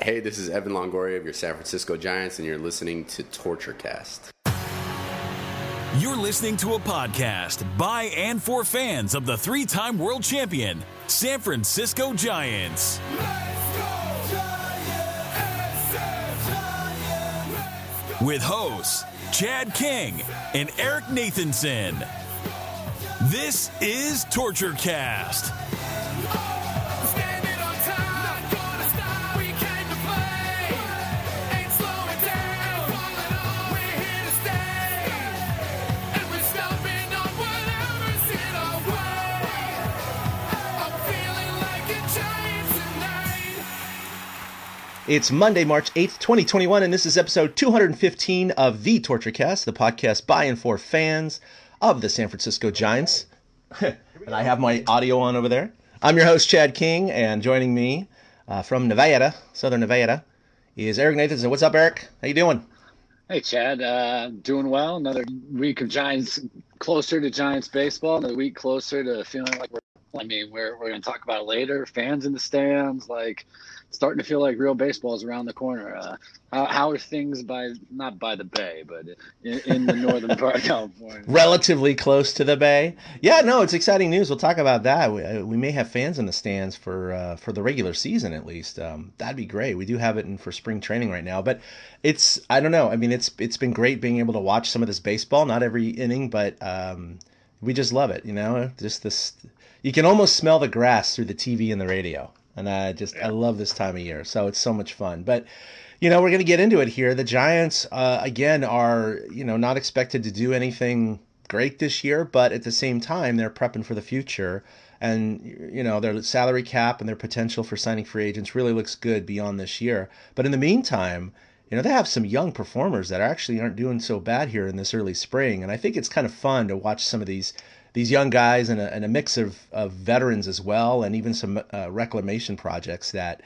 Hey, this is Evan Longoria of your San Francisco Giants, and you're listening to Torture Cast. You're listening to a podcast by and for fans of the three-time world champion, San Francisco Giants. With hosts Chad King and Eric Nathanson. This is Torture Cast. It's Monday, March 8th, 2021, and this is episode 215 of the Torture Cast, the podcast by and for fans of the San Francisco Giants. And I have my audio on over there. I'm your host, Chad King, and joining me from Nevada, Southern Nevada, is Eric Nathanson. What's up, Eric? How you doing? Hey, Chad. Doing well. Another week of Giants, closer to Giants baseball. Another week closer to feeling like we're going to talk about it later. Fans in the stands, starting to feel like real baseball is around the corner. How are things not by the bay, but in the northern part of California? Relatively close to the bay. Yeah, no, it's exciting news. We'll talk about that. We may have fans in the stands for the regular season at least. That'd be great. We do have it for spring training right now, but I don't know. I mean, it's been great being able to watch some of this baseball. Not every inning, but we just love it. You know, just this. You can almost smell the grass through the TV and the radio. And I love this time of year. So it's so much fun. But, we're going to get into it here. The Giants, again, are, not expected to do anything great this year. But at the same time, they're prepping for the future. And, their salary cap and their potential for signing free agents really looks good beyond this year. But in the meantime, they have some young performers that actually aren't doing so bad here in this early spring. And I think it's kind of fun to watch some of these young guys and a mix of veterans as well, and even some reclamation projects that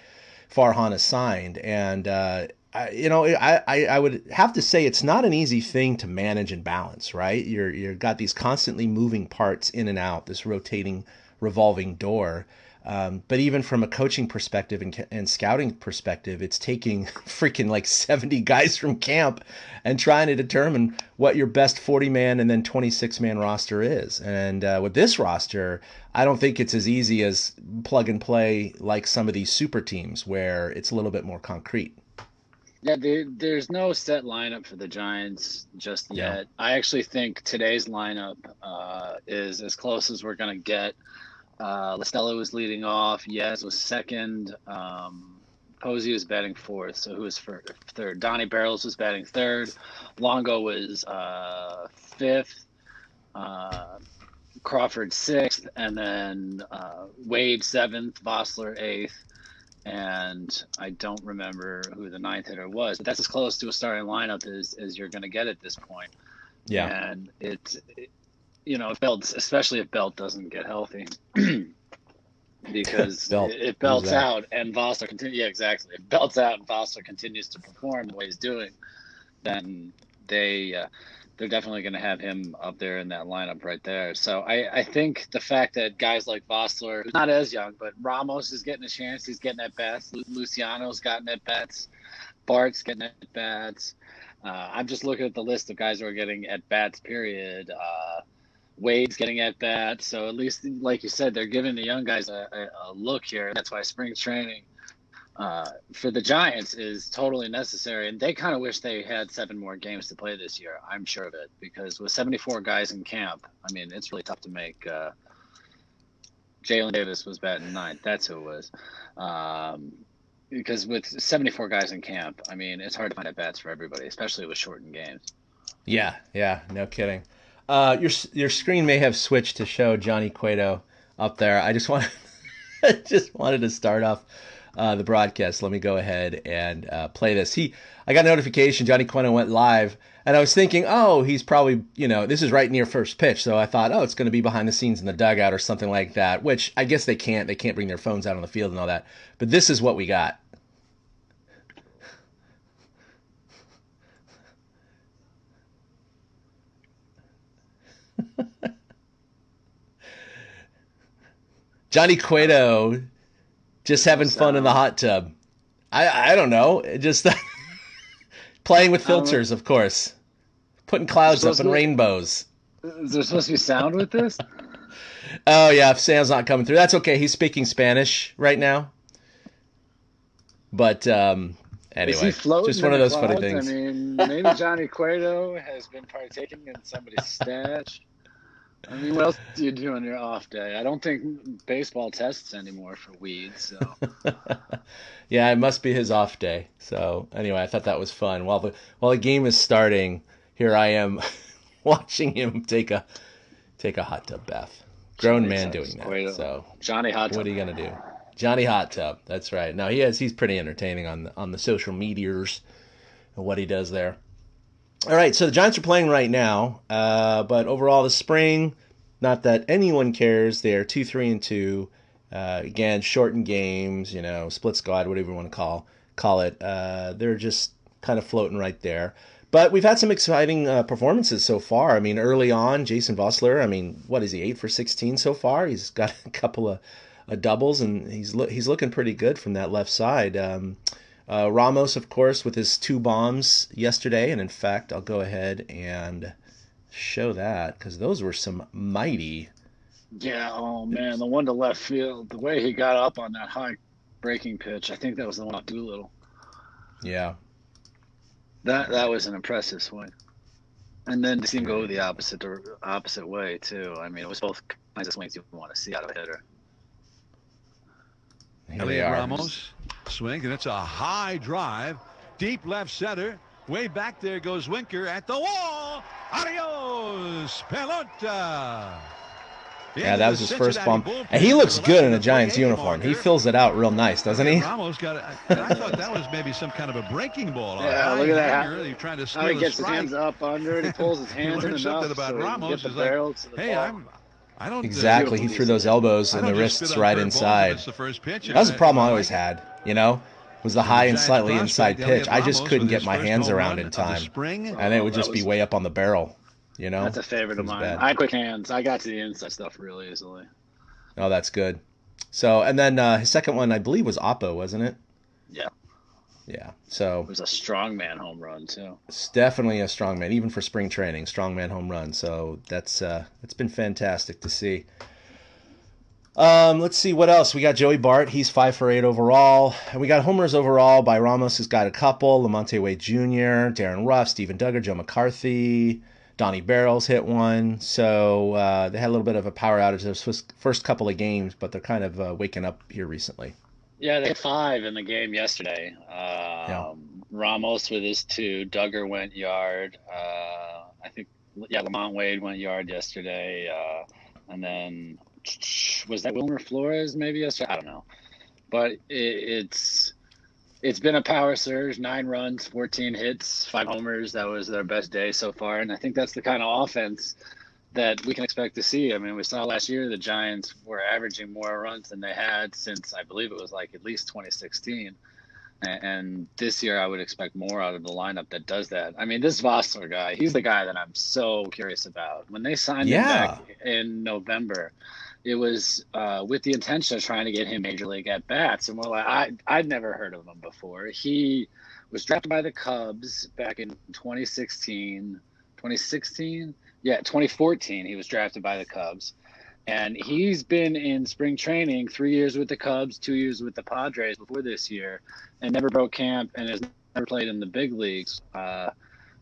Farhan has signed. And, I would have to say it's not an easy thing to manage and balance, right? You've got these constantly moving parts in and out, this rotating, revolving door. But even from a coaching perspective and scouting perspective, it's taking freaking 70 guys from camp and trying to determine what your best 40-man and then 26-man roster is. And with this roster, I don't think it's as easy as plug and play like some of these super teams where it's a little bit more concrete. Yeah, there's no set lineup for the Giants just yet. I actually think today's lineup is as close as we're going to get. Listella was leading off. Yaz was second. Posey was batting fourth. So who was third? Donnie Barrels was batting third. Longo was fifth. Crawford sixth. And then Wade seventh. Vossler eighth. And I don't remember who the ninth hitter was. But that's as close to a starting lineup as you're going to get at this point. Yeah. And if Belt, especially if Belt doesn't get healthy, because if Belt's out and Vossler continues, exactly. If Belt's out and Vossler continues to perform the way he's doing, then they're definitely going to have him up there in that lineup right there. So I think the fact that guys like Vossler, who's not as young, but Ramos is getting a chance, he's getting at bats. Luciano's gotten at bats. Bart's getting at bats. I'm just looking at the list of guys who are getting at bats. Period. Wade's getting at bat, so at least, like you said, they're giving the young guys a look here. That's why spring training for the Giants is totally necessary, and they kind of wish they had 7 more games to play this year. I'm sure of it, because with 74 guys in camp, I mean, it's really tough to make. Jalen Davis was batting ninth. That's who it was. Because with 74 guys in camp, I mean, it's hard to find at bats for everybody, especially with shortened games. Yeah, no kidding. Your screen may have switched to show Johnny Cueto up there. I just wanted to start off the broadcast. Let me go ahead and play this. I got a notification Johnny Cueto went live, and I was thinking, he's probably, this is right near first pitch, so I thought, it's going to be behind the scenes in the dugout or something like that, which I guess they can't bring their phones out on the field and all that. But this is what we got. Johnny Cueto just having fun in the hot tub. I don't know. Just playing with filters, of course. Putting clouds up and rainbows. Is there supposed to be sound with this? Oh, yeah, if Sam's not coming through. That's okay. He's speaking Spanish right now. But anyway, just one of those funny things. I mean, maybe Johnny Cueto has been partaking in somebody's stash. I mean, what else do you do on your off day? I don't think baseball tests anymore for weed. So yeah, it must be his off day. So anyway, I thought that was fun. While the game is starting, here I am watching him take a hot tub bath. Grown man doing that. So Johnny Hot Tub. What are you gonna do? Johnny Hot Tub. That's right. Now he's pretty entertaining on the social meteors and what he does there. All right, so the Giants are playing right now, but overall the spring, not that anyone cares. They're 2-3-2. Again, shortened games, split squad, whatever you want to call it. They're just kind of floating right there. But we've had some exciting performances so far. I mean, early on, Jason Vossler, what is he, 8 for 16 so far? He's got a couple of doubles, and he's looking pretty good from that left side. Ramos, of course, with his 2 bombs yesterday, and in fact, I'll go ahead and show that because those were some mighty. Yeah, oh man, the one to left field, the way he got up on that high breaking pitch, I think that was the one off Doolittle. Yeah. That was an impressive swing. And then to see him go the opposite way, too. I mean, it was both kinds of swings you want to see out of a hitter. Heliot Ramos swing, and it's a high drive, deep left center. Way back there goes Winker at the wall. Adios, pelota. Yeah, that was his first bomb. And he looks good in a Giants uniform. He fills it out real nice, doesn't he? Ramos got it. I thought that was maybe some kind of a breaking ball. Yeah, look at that. He's trying to how he gets his hands up under it. He pulls his hands in enough about Ramos to get the barrel to the ball. I don't exactly. He threw those elbows and the wrists right inside. That was the problem I always had, was the high and slightly inside pitch. I just couldn't get my hands around in time. And it would just be way up on the barrel, That's a favorite of mine. Bad. I had quick hands. I got to the inside stuff really easily. Oh, that's good. So, and then his second one, I believe, was Oppo, wasn't it? Yeah. Yeah. So it was a strongman home run too. It's definitely a strongman, even for spring training, strongman home run. So that's it's been fantastic to see. Let's see what else. We got Joey Bart. He's 5 for 8 overall. And we got homers overall by Ramos, who's got a couple. Lamonte Wade Jr., Darren Ruff, Steven Duggar, Joe McCarthy, Donnie Barrels hit one. So they had a little bit of a power outage those first couple of games, but they're kind of waking up here recently. Yeah, they hit 5 in the game yesterday. Ramos with his 2. Duggar went yard. I think, Lamont Wade went yard yesterday. And then was that Wilmer Flores maybe yesterday? I don't know. But it's been a power surge, 9 runs, 14 hits, 5 homers. That was their best day so far. And I think that's the kind of offense that we can expect to see. I mean, we saw last year the Giants were averaging more runs than they had since, I believe it was at least 2016. And this year I would expect more out of the lineup that does that. I mean, this Vossler guy, he's the guy that I'm so curious about. When they signed him back in November, it was with the intention of trying to get him major league at bats. And I'd never heard of him before. He was drafted by the Cubs back in 2016. 2016? Yeah, 2014, he was drafted by the Cubs. And he's been in spring training 3 years with the Cubs, 2 years with the Padres before this year, and never broke camp and has never played in the big leagues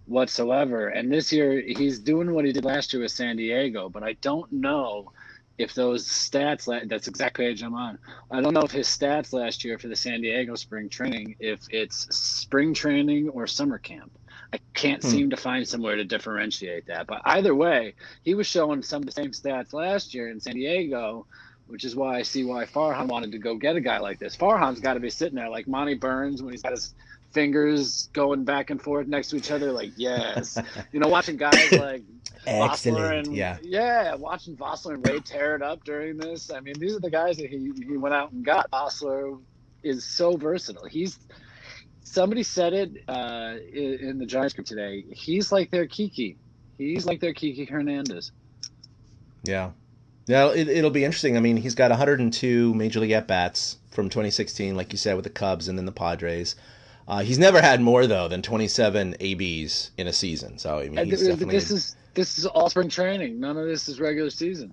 whatsoever. And this year, he's doing what he did last year with San Diego, but I don't know if those stats, that's exact page I'm on. I don't know if his stats last year for the San Diego spring training, if it's spring training or summer camp. I can't seem to find somewhere to differentiate that. But either way, he was showing some of the same stats last year in San Diego, which is why I see why Farhan wanted to go get a guy like this. Farhan's got to be sitting there like Monty Burns when he's got his fingers going back and forth next to each other, like, yes. Watching guys like Vossler and watching Vossler and Ray tear it up during this. I mean, these are the guys that he went out and got. Vossler is so versatile. Somebody said it in the Giants group today. He's like their Kiki. He's like their Kiki Hernandez. Yeah. Now it'll be interesting. I mean, he's got 102 major league at bats from 2016, like you said, with the Cubs and then the Padres. He's never had more though than 27 ABs in a season. So I mean, he's definitely. This is all spring training. None of this is regular season.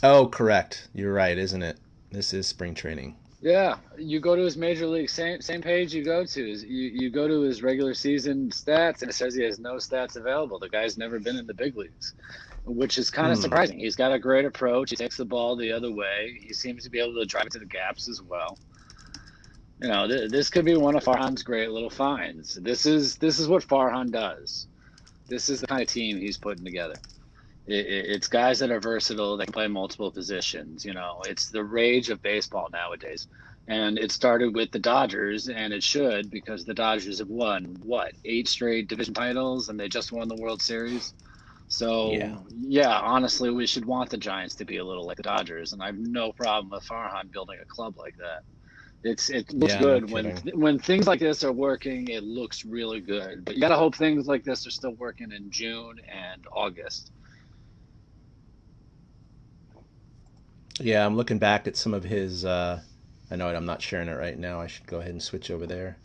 Oh, correct. You're right, isn't it? This is spring training. Yeah, you go to his major league same page you go to is you go to his regular season stats and it says he has no stats available. The guy's never been in the big leagues, which is kind of surprising. He's got a great approach. He takes the ball the other way. He seems to be able to drive it to the gaps as well. You know, this could be one of Farhan's great little finds. This is what Farhan does. This is the kind of team he's putting together. It's guys that are versatile, that can play multiple positions. You know, it's the rage of baseball nowadays. And it started with the Dodgers, and it should, because the Dodgers have won, 8 straight division titles, and they just won the World Series. So, yeah, honestly, we should want the Giants to be a little like the Dodgers, and I have no problem with Farhan building a club like that. It looks good when things like this are working. It looks really good, but you got to hope things like this are still working in June and August. Yeah, I'm looking back at some of his. I know I'm not sharing it right now. I should go ahead and switch over there.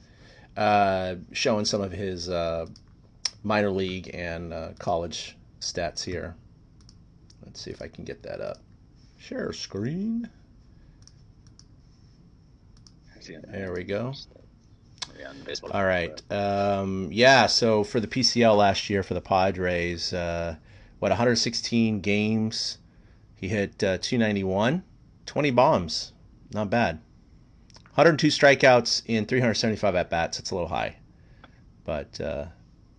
Showing some of his minor league and college stats here. Let's see if I can get that up. Share screen. There we go. All right. So for the PCL last year for the Padres, 116 games. He hit 291, 20 bombs. Not bad. 102 strikeouts in 375 at-bats. That's a little high. But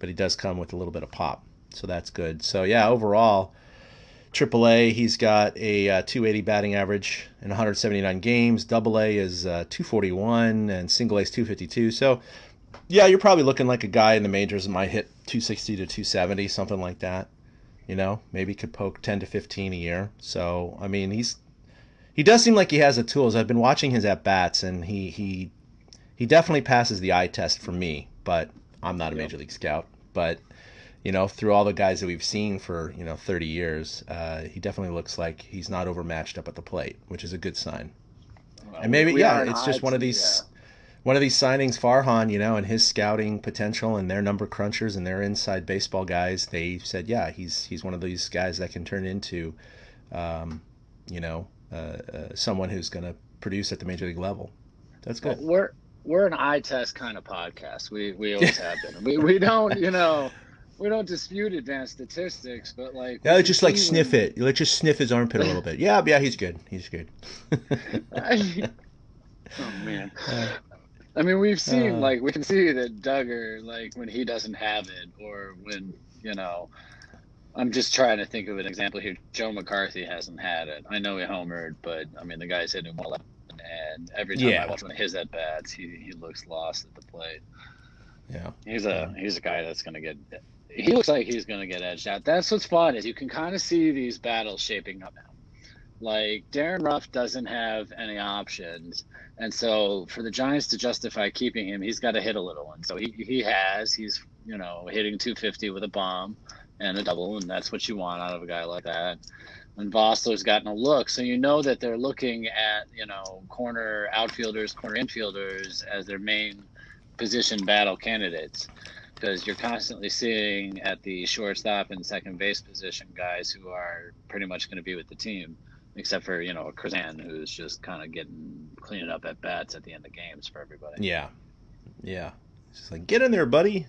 he does come with a little bit of pop. So that's good. So, yeah, overall, AAA, he's got a 280 batting average in 179 games. AA is 241, and single A is 252. So, yeah, you're probably looking like a guy in the majors that might hit 260 to 270, something like that. You know, maybe could poke 10 to 15 a year. So, I mean, he does seem like he has the tools. I've been watching his at-bats, and he definitely passes the eye test for me, but I'm not a major league scout. But, you know, through all the guys that we've seen for, 30 years, he definitely looks like he's not overmatched up at the plate, which is a good sign. And maybe, it's just one of these signings, Farhan, and his scouting potential and their number crunchers and their inside baseball guys, they said, yeah, he's one of these guys that can turn into, someone who's going to produce at the major league level. That's good. Well, we're an eye test kind of podcast. We always have been. We don't, we don't dispute advanced statistics, but let's just sniff it. Let's just sniff his armpit a little bit. Yeah, he's good. He's good. Oh man. I mean, we've seen we can see that Duggar, when he doesn't have it, or when I'm just trying to think of an example here. Joe McCarthy hasn't had it. I know he homered, but I mean the guy's hitting 111, and every time I watch one of his at bats, he looks lost at the plate. Yeah, he's a guy that's gonna get. He looks like he's gonna get edged out. That's what's fun is you can kind of see these battles shaping up now. Like Darren Ruff doesn't have any options, and so for the Giants to justify keeping him, he's got to hit a little. And so he's hitting 250 with a bomb and a double, and that's what you want out of a guy like that. And Vossler's gotten a look, so you know that they're looking at corner outfielders, corner infielders as their main position battle candidates, because you're constantly seeing at the shortstop and second base position guys who are pretty much going to be with the team. Except for, Kazan, who's just kind of cleaning up at bats at the end of games for everybody. Yeah. Yeah. It's just get in there, buddy.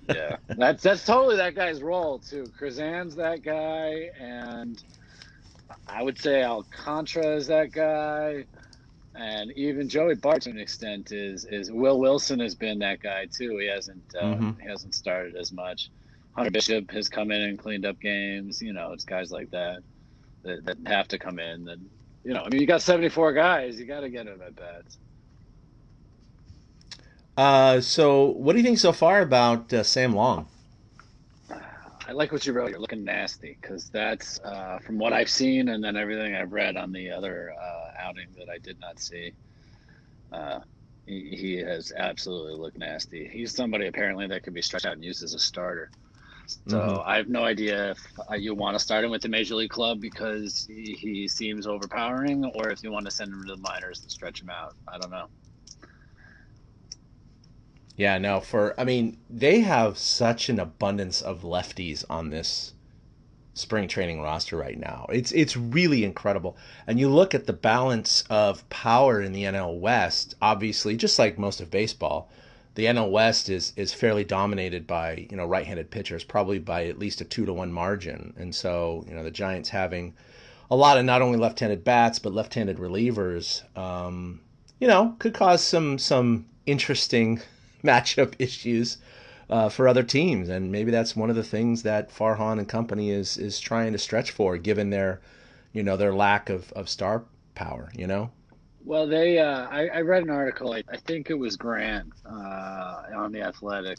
Yeah. That's totally that guy's role, too. Kazan's that guy, and I would say Alcantara is that guy. And even Joey Bart, to an extent, is Will Wilson has been that guy, too. He hasn't started as much. Hunter Bishop has come in and cleaned up games. It's guys like that. That have to come in. That you got 74 guys. You got to get them at bats. So what do you think so far about Sam Long? I like what you wrote. You're looking nasty, because that's from what I've seen and then everything I've read on the other outing that I did not see. He has absolutely looked nasty. He's somebody apparently that could be stretched out and used as a starter. So I have no idea if you want to start him with the major league club because he seems overpowering, or if you want to send him to the minors to stretch him out. I don't know. Yeah, no, they have such an abundance of lefties on this spring training roster right now. It's really incredible. And you look at the balance of power in the NL West, obviously, just like most of baseball, the NL West is fairly dominated by, right-handed pitchers, probably by at least a 2-1 margin. And so, the Giants having a lot of not only left-handed bats, but left-handed relievers, could cause some interesting matchup issues for other teams, and maybe that's one of the things that Farhan and company is trying to stretch for, given their lack of star power. Well, they I read an article. I think it was Grant on the Athletic,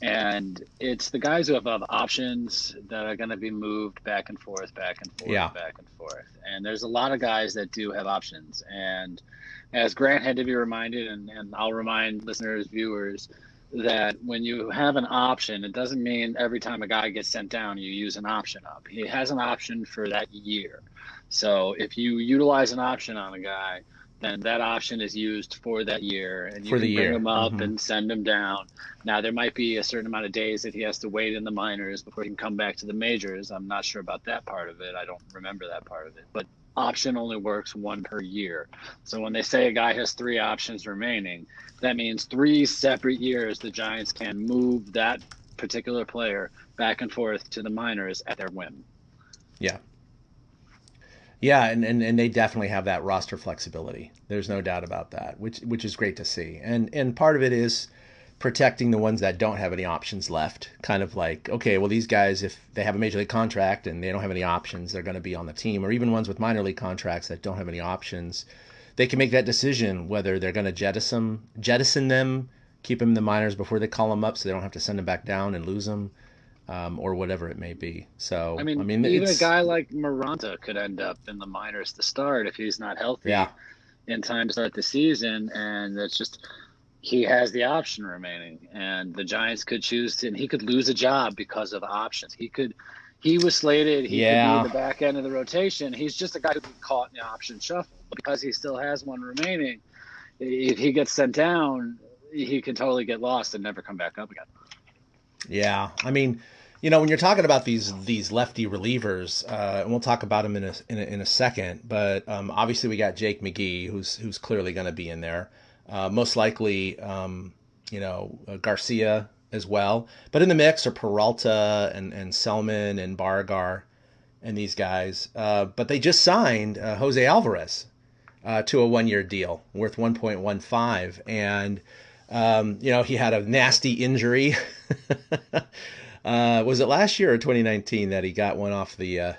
and it's the guys who have options that are going to be moved back and forth, back and forth, back and forth. And there's a lot of guys that do have options. And as Grant had to be reminded, and I'll remind listeners, viewers, that when you have an option, it doesn't mean every time a guy gets sent down, you use an option up. He has an option for that year. So if you utilize an option on a guy, then that option is used for that year, and you can bring him up and send him down. Now, there might be a certain amount of days that he has to wait in the minors before he can come back to the majors. I'm not sure about that part of it. I don't remember that part of it. But option only works one per year. So when they say a guy has 3 options remaining, that means 3 separate years the Giants can move that particular player back and forth to the minors at their whim. Yeah. Yeah, and they definitely have that roster flexibility. There's no doubt about that, which is great to see. And part of it is protecting the ones that don't have any options left. Kind of like, okay, well, these guys, if they have a major league contract and they don't have any options, they're going to be on the team. Or even ones with minor league contracts that don't have any options, they can make that decision whether they're going to jettison them, keep them in the minors before they call them up so they don't have to send them back down and lose them. Or whatever it may be. So I mean even a guy like Maranta could end up in the minors to start if he's not healthy in time to start the season, and it's just he has the option remaining, and the Giants could choose to, and he could lose a job because of options. He was slated. He could be the back end of the rotation. He's just a guy who got caught in the option shuffle, but because he still has one remaining, if he gets sent down, he can totally get lost and never come back up again. Yeah, I mean, when you're talking about these lefty relievers, and we'll talk about them in a second, but obviously we got Jake McGee, who's clearly going to be in there, most likely, Garcia as well. But in the mix are Peralta and Selman and Bargar and these guys. But they just signed Jose Alvarez to a 1-year deal worth $1.15, and he had a nasty injury. Was it last year or 2019 that he got one off the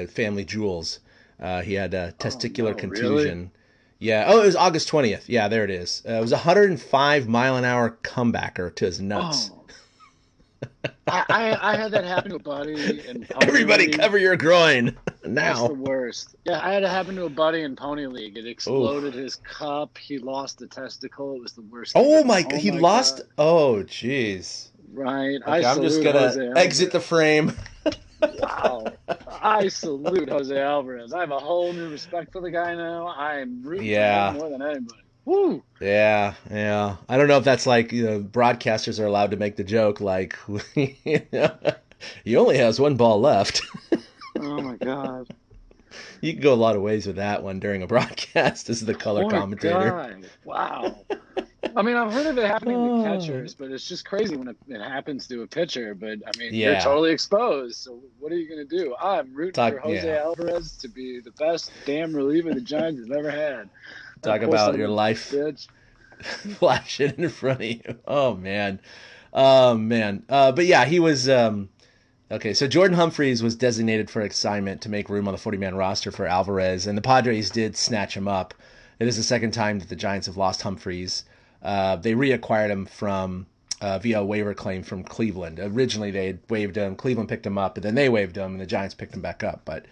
family jewels? He had a testicular contusion. Really? Yeah. Oh, it was August 20th. Yeah, there it is. It was a 105-mile-an-hour comebacker to his nuts. Oh. I had that happen to a buddy. Everybody cover your groin now. That's the worst. Yeah, I had it happen to a buddy in Pony League. It exploded his cup. He lost a testicle. It was the worst. Oh my! He lost. God. Oh, jeez. Right. Okay, I'm just gonna exit the frame. Wow. I salute Jose Alvarez. I have a whole new respect for the guy now. I'm rooting for him more than anybody. Woo! Yeah. I don't know if that's like, broadcasters are allowed to make the joke like, he only has 1 ball left. Oh my God. You can go a lot of ways with that one during a broadcast as the color commentator. God. Wow. I mean, I've heard of it happening to catchers, but it's just crazy when it happens to a pitcher. But, I mean, you're totally exposed. So what are you going to do? I'm rooting for Jose Alvarez to be the best damn reliever the Giants have ever had. Talk about your life flashing in front of you. Oh, man. But, yeah, he was okay, so Jordan Humphreys was designated for assignment to make room on the 40-man roster for Alvarez, and the Padres did snatch him up. It is the second time that the Giants have lost Humphreys. They reacquired him from via a waiver claim from Cleveland. Originally, they had waived him. Cleveland picked him up, but then they waived him, and the Giants picked him back up. But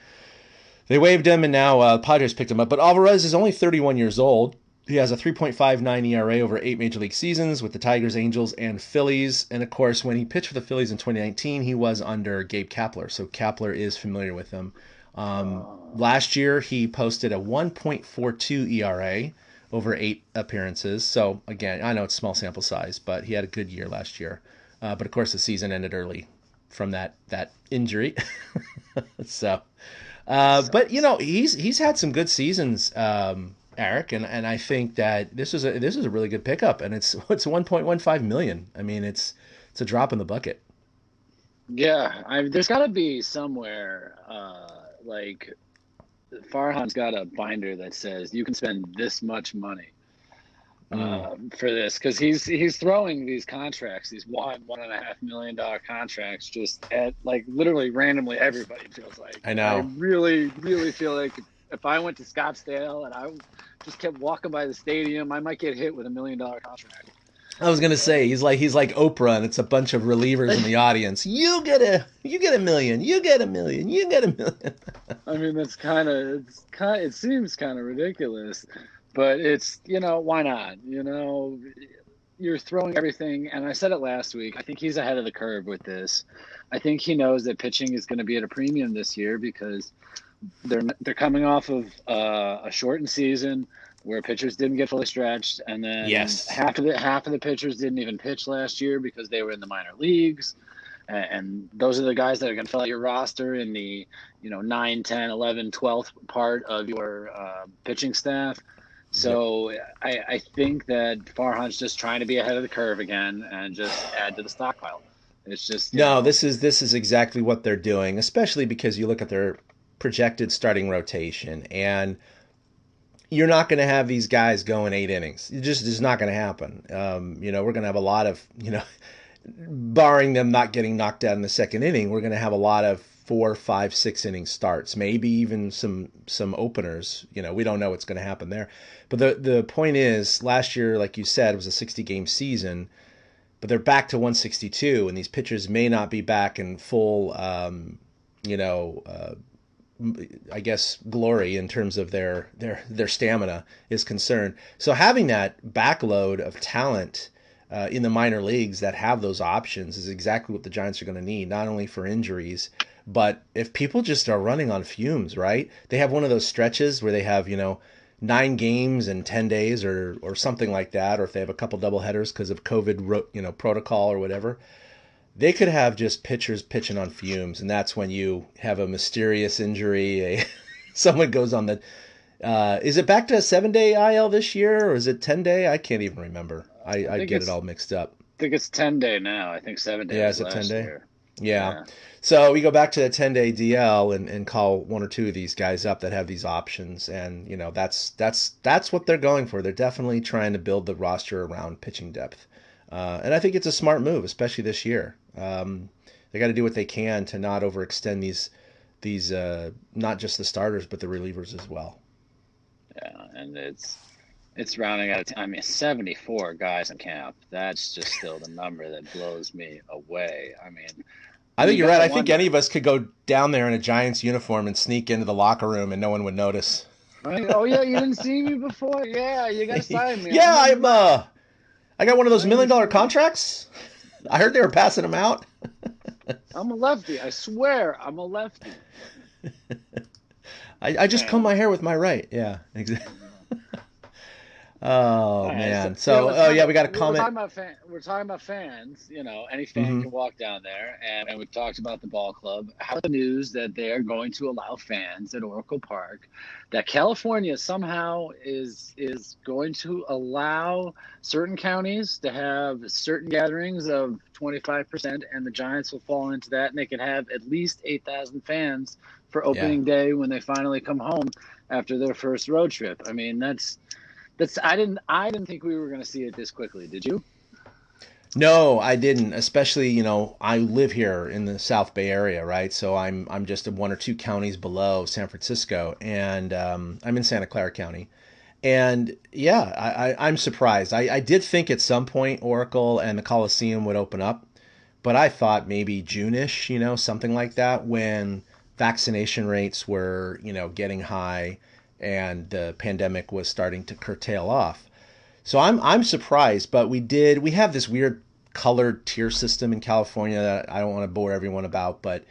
they waived him, and now the Padres picked him up. But Alvarez is only 31 years old. He has a 3.59 ERA over 8 Major League seasons with the Tigers, Angels, and Phillies. And of course, when he pitched for the Phillies in 2019, he was under Gabe Kapler. So Kapler is familiar with him. Last year, he posted a 1.42 ERA over 8 appearances. So again, I know it's small sample size, but he had a good year last year. But of course, the season ended early from that injury. So, but he's had some good seasons. Eric, and I think that this is a really good pickup, and it's 1.15 million. I mean, it's a drop in the bucket. Yeah, there's got to be somewhere like Farhan's got a binder that says you can spend this much money for this, because he's throwing these contracts, these $1.5 million contracts, just at like literally randomly. Everybody feels like. I know. I really, really feel like if I went to Scottsdale and I just kept walking by the stadium, I might get hit with $1 million contract. I was gonna say he's like Oprah, and it's a bunch of relievers in the audience. You get a million. You get a million. You get a million. I mean, it seems kind of ridiculous, but it's, why not? You're throwing everything, and I said it last week. I think he's ahead of the curve with this. I think he knows that pitching is going to be at a premium this year because they're coming off of a shortened season where pitchers didn't get fully stretched, and then half of the pitchers didn't even pitch last year because they were in the minor leagues, and those are the guys that are going to fill out your roster in the 9, 10, 11, 12th part of your pitching staff. So I think that Farhan's just trying to be ahead of the curve again and just add to the stockpile. It's just this is exactly what they're doing, especially because you look at their projected starting rotation, and you're not going to have these guys going 8 innings. It just is not going to happen. We're going to have a lot of, barring them not getting knocked out in the second inning, we're going to have a lot of 4, 5, 6 inning starts, maybe even some openers. We don't know what's going to happen there. But the point is, last year, like you said, it was a 60-game season, but they're back to 162, and these pitchers may not be back in full, I guess, glory in terms of their stamina is concerned. So having that backload of talent in the minor leagues that have those options is exactly what the Giants are going to need, not only for injuries, but if people just are running on fumes, right? They have one of those stretches where they have, 9 games in 10 days or something like that, or if they have a couple doubleheaders because of COVID, protocol or whatever. They could have just pitchers pitching on fumes, and that's when you have a mysterious injury. Someone goes on the is it back to a 7-day IL this year, or is it 10-day? I can't even remember. I get it all mixed up. I think it's 10-day now. I think 7 days. Yeah, is it 10-day? Year. Yeah. So we go back to the 10-day DL and call 1 or 2 of these guys up that have these options, and that's what they're going for. They're definitely trying to build the roster around pitching depth, and I think it's a smart move, especially this year. They got to do what they can to not overextend these not just the starters but the relievers as well. Yeah, and it's rounding out. 74 guys in camp. That's just still the number that blows me away. I mean, I think you're right. I think any of us could go down there in a Giants uniform and sneak into the locker room and no one would notice. Right? Oh yeah, you didn't see me before. Yeah, you got to sign me. Yeah, I got one of those $1 million contracts. I heard they were passing them out. I'm a lefty. I swear, I'm a lefty. I just comb my hair with my right. Yeah, exactly. Oh man! So we got a comment. We're talking about fans. Any fan can walk down there, and we've talked about the ball club. How the news that they are going to allow fans at Oracle Park, that California somehow is going to allow certain counties to have certain gatherings of 25%, and the Giants will fall into that, and they can have at least 8,000 fans for opening day when they finally come home after their first road trip. I mean, that's I didn't think we were going to see it this quickly. Did you? No, I didn't. Especially, I live here in the South Bay area, right? So I'm just 1 or 2 counties below San Francisco, and I'm in Santa Clara County. And yeah, I'm surprised. I did think at some point Oracle and the Coliseum would open up, but I thought maybe June-ish, something like that, when vaccination rates were, getting high and the pandemic was starting to curtail off. So I'm surprised, but we have this weird colored tier system in California that I don't want to bore everyone about, but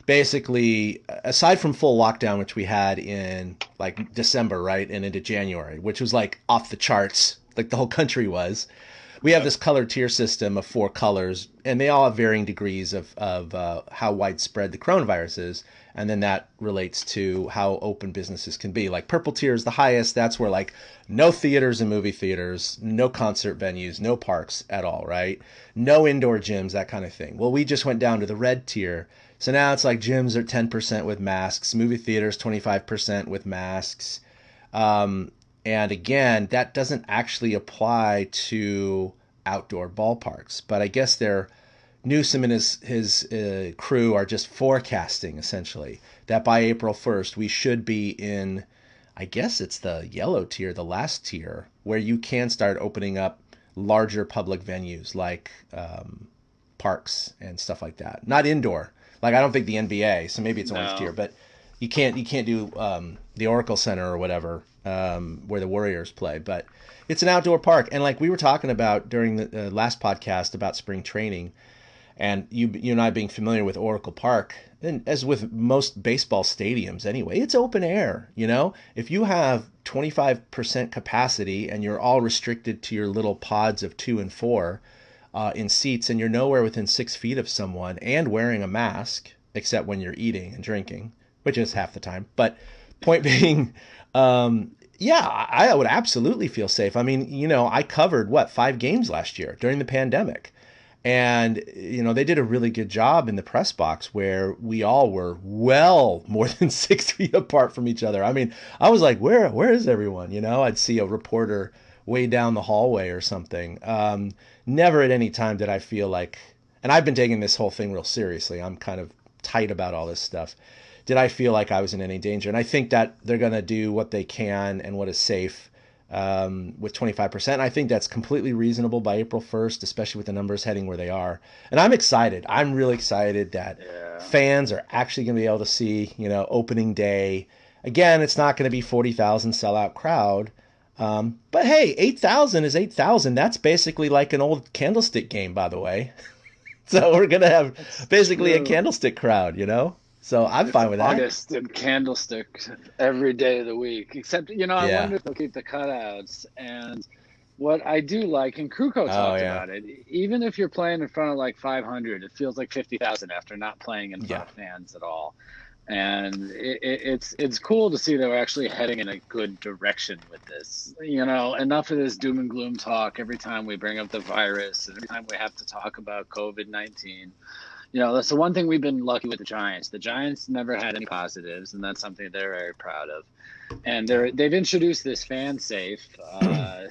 basically, aside from full lockdown, which we had in like December, right, and into January, which was like off the charts, like the whole country was, we have this color tier system of 4 colors, and they all have varying degrees of how widespread the coronavirus is. And then that relates to how open businesses can be. Like purple tier is the highest. That's where like no theaters and movie theaters, no concert venues, no parks at all, right? No indoor gyms, that kind of thing. Well, we just went down to the red tier. So now it's like gyms are 10% with masks, movie theaters 25% with masks. And again, that doesn't actually apply to outdoor ballparks. But I guess Newsom and his crew are just forecasting, essentially, that by April 1st, we should be in, I guess it's the yellow tier, the last tier, where you can start opening up larger public venues like parks and stuff like that. Not indoor. Like, I don't think the NBA, so maybe it's orange tier, but you can't do the Oracle Center or whatever where the Warriors play. But it's an outdoor park. And like we were talking about during the last podcast about spring training, and you and I being familiar with Oracle Park, and as with most baseball stadiums anyway, it's open air, you know? If you have 25% capacity and you're all restricted to your little pods of 2 and 4 in seats, and you're nowhere within 6 feet of someone and wearing a mask, except when you're eating and drinking, which is half the time. But point being, I would absolutely feel safe. I mean, you know, I covered, 5 games last year during the pandemic. And, you know, they did a really good job in the press box where we all were well more than 6 feet apart from each other. I mean, I was like, where is everyone? You know, I'd see a reporter way down the hallway or something. Never at any time did I feel like, and I've been taking this whole thing real seriously. I'm kind of tight about all this stuff. Did I feel like I was in any danger? And I think that they're going to do what they can and what is safe with 25%. I think that's completely reasonable by April 1st, especially with the numbers heading where they are. And I'm excited. I'm really excited that fans are actually going to be able to see, you know, opening day. Again, it's not going to be 40,000 sellout crowd. But hey, 8,000 is 8,000. That's basically like an old Candlestick game, by the way. So we're going to have basically a Candlestick crowd, you know? So I'm fine with that. August and Candlestick every day of the week. Except, you know, I wonder if they'll keep the cutouts. And what I do like, and Kruko talked about it, even if you're playing in front of like 500, it feels like 50,000 after not playing in front of fans at all. And it's cool to see that we're actually heading in a good direction with this. You know, enough of this doom and gloom talk every time we bring up the virus and every time we have to talk about COVID-19. You know, that's the one thing we've been lucky with the Giants. The Giants never had any positives, and that's something they're very proud of. And they've introduced this fan-safe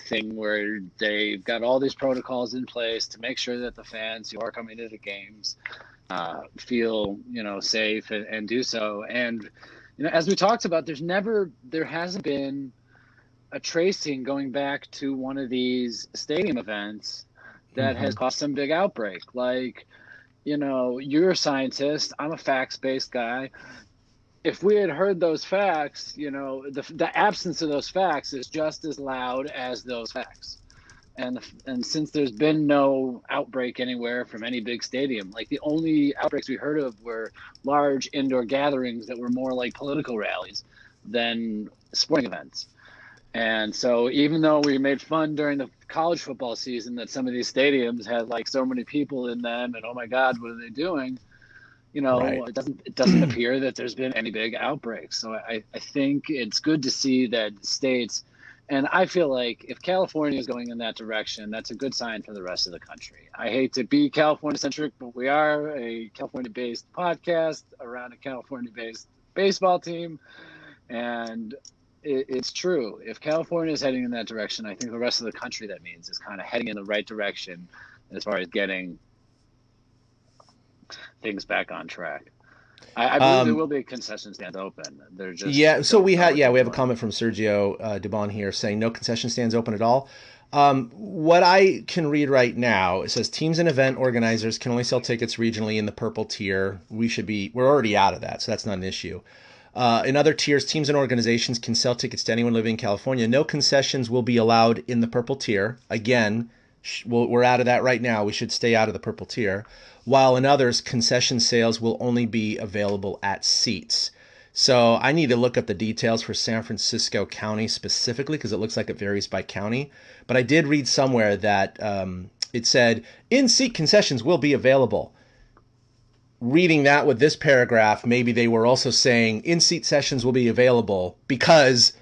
thing where they've got all these protocols in place to make sure that the fans who are coming to the games feel, you know, safe and do so. And, you know, as we talked about, there hasn't been a tracing going back to one of these stadium events that has caused some big outbreak. Like, you know, you're a scientist, I'm a facts-based guy. If we had heard those facts, you know, the absence of those facts is just as loud as those facts. And since there's been no outbreak anywhere from any big stadium, like the only outbreaks we heard of were large indoor gatherings that were more like political rallies than sporting events. And so even though we made fun during the college football season that some of these stadiums had like so many people in them and, oh my God, what are they doing? You know, it doesn't appear that there's been any big outbreaks. So I think it's good to see that states, and I feel like if California is going in that direction, that's a good sign for the rest of the country. I hate to be California-centric, but we are a California-based podcast around a California-based baseball team. And it's true. If California is heading in that direction, I think the rest of the country, that means, is kind of heading in the right direction as far as getting things back on track. I believe there will be concession stands open. They're just So we have a comment from Sergio Dubon here saying no concession stands open at all. What I can read right now, it says teams and event organizers can only sell tickets regionally in the purple tier. We're already out of that, so that's not an issue. In other tiers, teams and organizations can sell tickets to anyone living in California. No concessions will be allowed in the purple tier. Again, we're out of that right now. We should stay out of the purple tier. While in others, concession sales will only be available at seats. So I need to look up the details for San Francisco County specifically because it looks like it varies by county. But I did read somewhere that it said in-seat concessions will be available. Reading that with this paragraph, maybe they were also saying in-seat sessions will be available because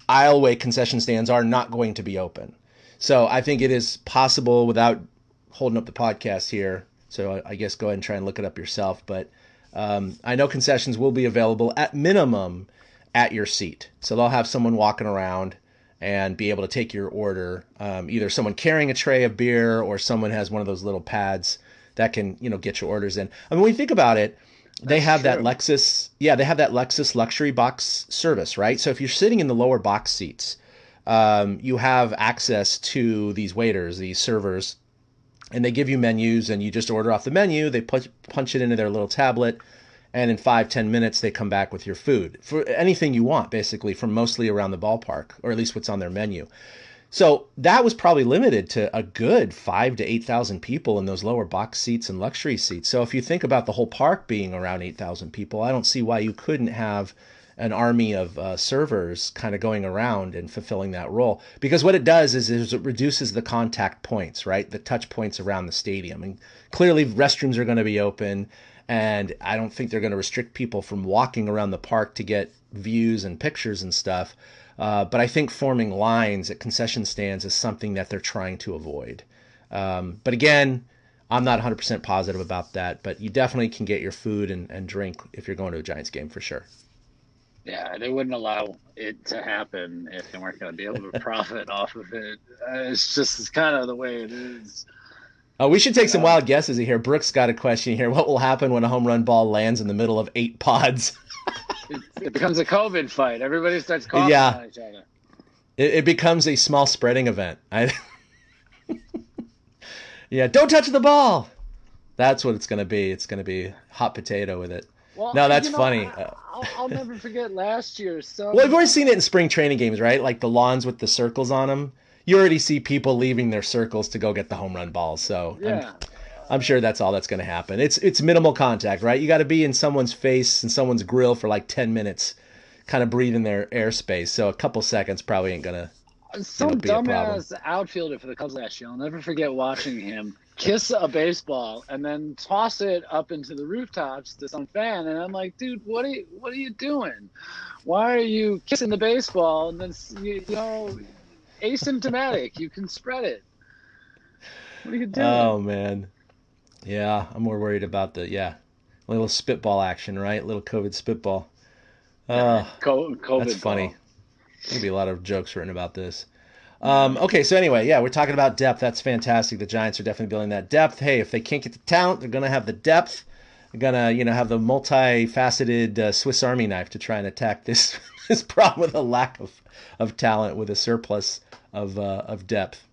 aisleway concession stands are not going to be open. So I think it is possible without holding up the podcast here. So I guess go ahead and try and look it up yourself. But I know concessions will be available at minimum at your seat. So they'll have someone walking around and be able to take your order. Either someone carrying a tray of beer or someone has one of those little pads that can, get your orders in. I mean, when you think about it, they have that Lexus luxury box service, right? So if you're sitting in the lower box seats, you have access to these waiters, these servers, and they give you menus and you just order off the menu. They punch it into their little tablet, and in 5-10 minutes, they come back with your food for anything you want, basically, from mostly around the ballpark, or at least what's on their menu. So that was probably limited to a good 5,000 to 8,000 people in those lower box seats and luxury seats. So if you think about the whole park being around 8,000 people, I don't see why you couldn't have an army of servers kind of going around and fulfilling that role. Because what it does is it reduces the contact points, right? The touch points around the stadium. And clearly restrooms are going to be open, and I don't think they're going to restrict people from walking around the park to get views and pictures and stuff. But I think forming lines at concession stands is something that they're trying to avoid. But again, I'm not 100% positive about that, but you definitely can get your food and drink if you're going to a Giants game for sure. Yeah, they wouldn't allow it to happen if they weren't going to be able to profit off of it. It's kind of the way it is. Oh, we should take some wild guesses here. Brooks got a question here. What will happen when a home run ball lands in the middle of 8 pods? It becomes a COVID fight. Everybody starts coughing on each other. It becomes a small spreading event. Yeah, don't touch the ball. That's what it's going to be. It's going to be hot potato with it. Well, no, that's funny. I'll never forget last year. Well, we've already seen it in spring training games, right? Like the lawns with the circles on them. You already see people leaving their circles to go get the home run balls. So yeah. I'm sure that's all that's going to happen. It's minimal contact, right? You got to be in someone's face and someone's grill for like 10 minutes, kind of breathing their airspace. So a couple seconds probably ain't going to Some dumbass outfielder for the Cubs last year. I'll never forget watching him kiss a baseball and then toss it up into the rooftops to some fan. And I'm like, dude, what are you doing? Why are you kissing the baseball? And then, asymptomatic. You can spread it. What are you doing? Oh, man. Yeah, I'm more worried about a little spitball action, right? A little COVID spitball. COVID that's funny. Ball. There'll be a lot of jokes written about this. Okay, so anyway, we're talking about depth. That's fantastic. The Giants are definitely building that depth. Hey, if they can't get the talent, they're going to have the depth. They're going to, have the multifaceted Swiss Army knife to try and attack this problem with a lack of talent, with a surplus of depth.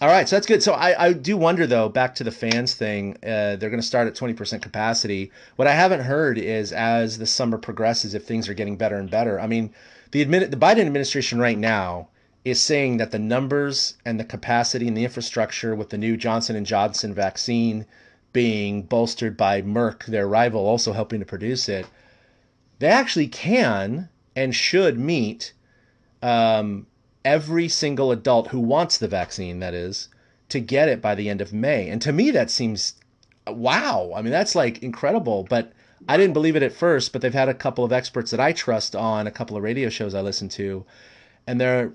All right, so that's good. So I do wonder, though, back to the fans thing, they're going to start at 20% capacity. What I haven't heard is as the summer progresses, if things are getting better and better. I mean, the Biden administration right now is saying that the numbers and the capacity and the infrastructure with the new Johnson & Johnson vaccine being bolstered by Merck, their rival, also helping to produce it, they actually can and should meet every single adult who wants the vaccine, that is, to get it by the end of May. And to me, that seems, wow. I mean, that's like incredible. But I didn't believe it at first, but they've had a couple of experts that I trust on a couple of radio shows I listen to. And they're,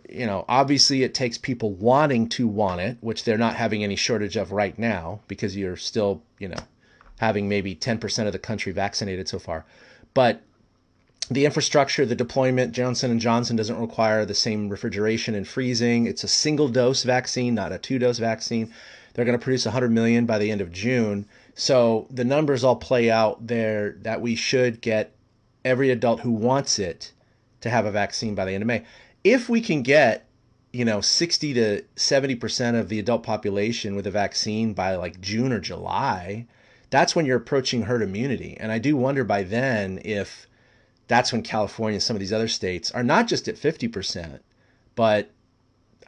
obviously it takes people wanting to want it, which they're not having any shortage of right now because you're still, having maybe 10% of the country vaccinated so far. But the infrastructure, the deployment, Johnson & Johnson doesn't require the same refrigeration and freezing. It's a single-dose vaccine, not a 2-dose vaccine. They're going to produce 100 million by the end of June. So the numbers all play out there that we should get every adult who wants it to have a vaccine by the end of May. If we can get, 60 to 70% of the adult population with a vaccine by like June or July, that's when you're approaching herd immunity. And I do wonder by then if that's when California, some of these other states are not just at 50%, but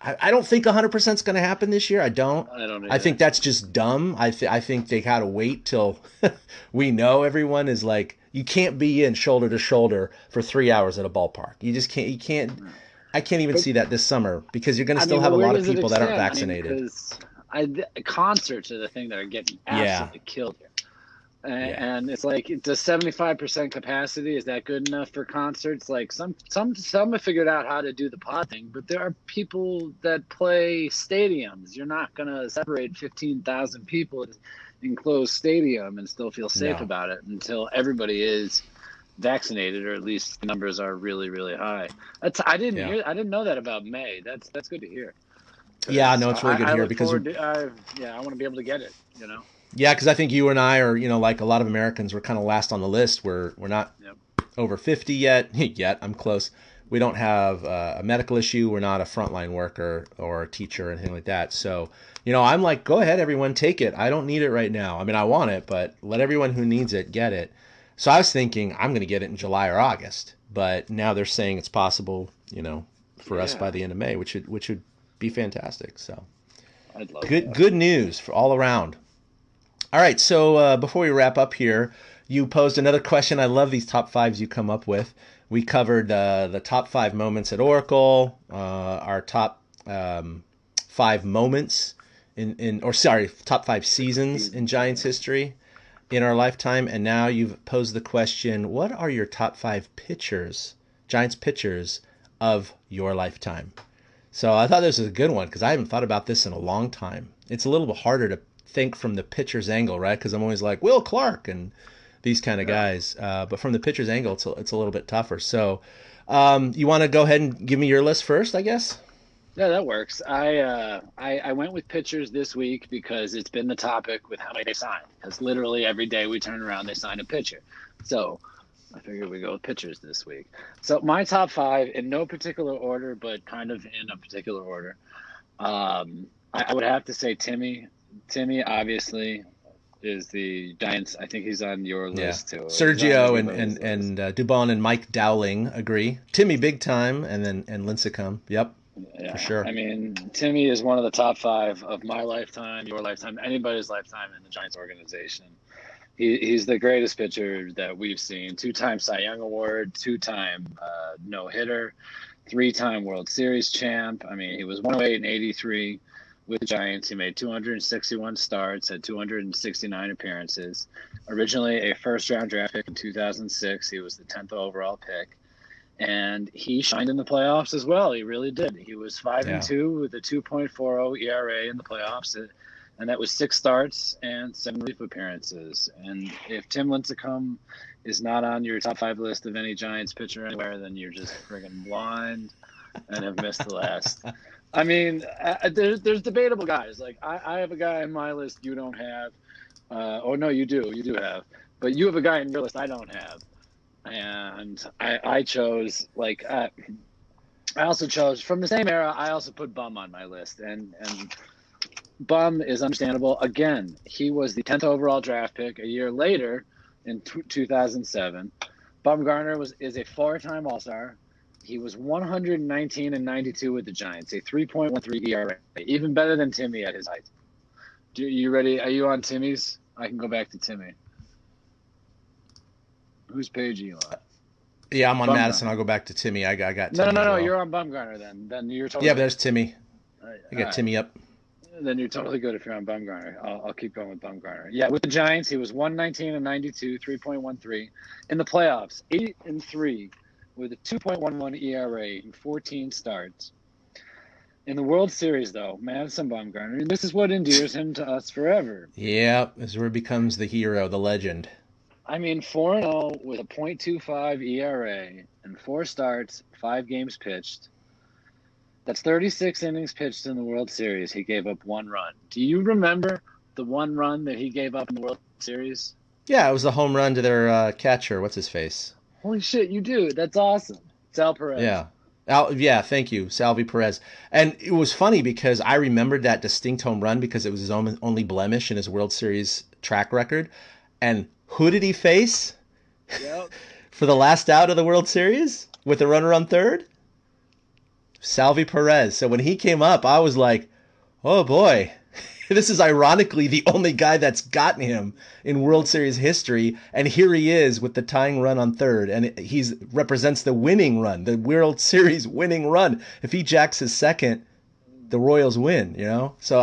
I don't think 100% is going to happen this year. I don't. I think that's just dumb. I think they got to wait till we know everyone is like, you can't be in shoulder to shoulder for 3 hours at a ballpark. You just can't. You can't. I can't even see that this summer because you're going to still have a lot of people that aren't vaccinated. Concerts are the thing that are getting absolutely killed here. And it's like, the 75% capacity, is that good enough for concerts? Like some have figured out how to do the pod thing, but there are people that play stadiums. You're not going to separate 15,000 people in an enclosed stadium and still feel safe about it until everybody is vaccinated, or at least the numbers are really, really high. I didn't know that about May. That's good to hear. Yeah, no, it's really good to hear because I want to be able to get it, you know. Yeah, because I think you and I are, like a lot of Americans, we're kind of last on the list. We're not over 50 yet. I'm close. We don't have a medical issue. We're not a frontline worker or a teacher or anything like that. So, I'm like, go ahead, everyone, take it. I don't need it right now. I mean, I want it, but let everyone who needs it get it. So I was thinking I'm going to get it in July or August. But now they're saying it's possible, for us by the end of May, which would be fantastic. So I'd love good news for all around. All right, so before we wrap up here, you posed another question. I love these top fives you come up with. We covered the top 5 moments at Oracle, our top 5 moments top 5 seasons in Giants history in our lifetime. And now you've posed the question, what are your top 5 pitchers, Giants pitchers of your lifetime? So I thought this was a good one because I haven't thought about this in a long time. It's a little bit harder to think from the pitcher's angle, right? Because I'm always like Will Clark and these kind of guys. But from the pitcher's angle, it's a little bit tougher. So you want to go ahead and give me your list first, I guess? Yeah, that works. I went with pitchers this week because it's been the topic with how many they sign. Because literally every day we turn around, they sign a pitcher. So I figured we go with pitchers this week. So my top 5, in no particular order, but kind of in a particular order. I would have to say Timmy. Timmy obviously is the Giants. I think he's on your list too. Sergio and Dubon and Mike Dowling agree. Timmy big time, and Lincecum. Yep, for sure. I mean, Timmy is one of the top 5 of my lifetime, your lifetime, anybody's lifetime in the Giants organization. He's the greatest pitcher that we've seen. 2-time Cy Young Award, 2-time no-hitter, 3-time World Series champ. I mean, he was 108 and 83. With the Giants. He made 261 starts, had 269 appearances. Originally a first-round draft pick in 2006. He was the 10th overall pick. And he shined in the playoffs as well. He really did. He was 5-2 with a 2.40 ERA in the playoffs. And that was 6 starts and 7 relief appearances. And if Tim Lincecum is not on your top 5 list of any Giants pitcher anywhere, then you're just friggin' blind and have missed the last. I mean, there's debatable guys. Like I have a guy on my list you don't have. Oh no, you do have. But you have a guy on your list I don't have. And I chose I also chose from the same era. I also put Bum on my list, and Bum is understandable. Again, he was the 10th overall draft pick a year later in 2007. Bumgarner is a 4-time All-Star. He was 119 and 92 with the Giants, a 3.13 ERA, even better than Timmy at his height. You ready? Are you on Timmy's? I can go back to Timmy. Whose page are you on? Yeah, I'm on Madison. I'll go back to Timmy. I got Timmy. No. You're on Bumgarner then. Then you're totally. Yeah, but there's Timmy. I got Timmy up. Then you're totally good if you're on Bumgarner. I'll keep going with Bumgarner. Yeah, with the Giants, he was 119 and 92, 3.13 in the playoffs, 8-3. With a 2.11 ERA in 14 starts. In the World Series, though, Madison Bumgarner, this is what endears him to us forever. Yeah, this is where he becomes the hero, the legend. I mean, 4-0 with a .25 ERA and 4 starts, 5 games pitched. That's 36 innings pitched in the World Series. He gave up 1 run. Do you remember the 1 run that he gave up in the World Series? Yeah, it was the home run to their catcher. What's his face? Holy shit, you do. That's awesome. Sal Perez. Yeah, thank you, Salvi Perez. And it was funny because I remembered that distinct home run because it was his only blemish in his World Series track record. And who did he face? Yep. for the last out of the World Series with a runner on third? Salvi Perez. So when he came up, I was like, oh boy, this is ironically the only guy that's gotten him in World Series history. And here he is with the tying run on third. And he represents the winning run, the World Series winning run. If he jacks his second, the Royals win, So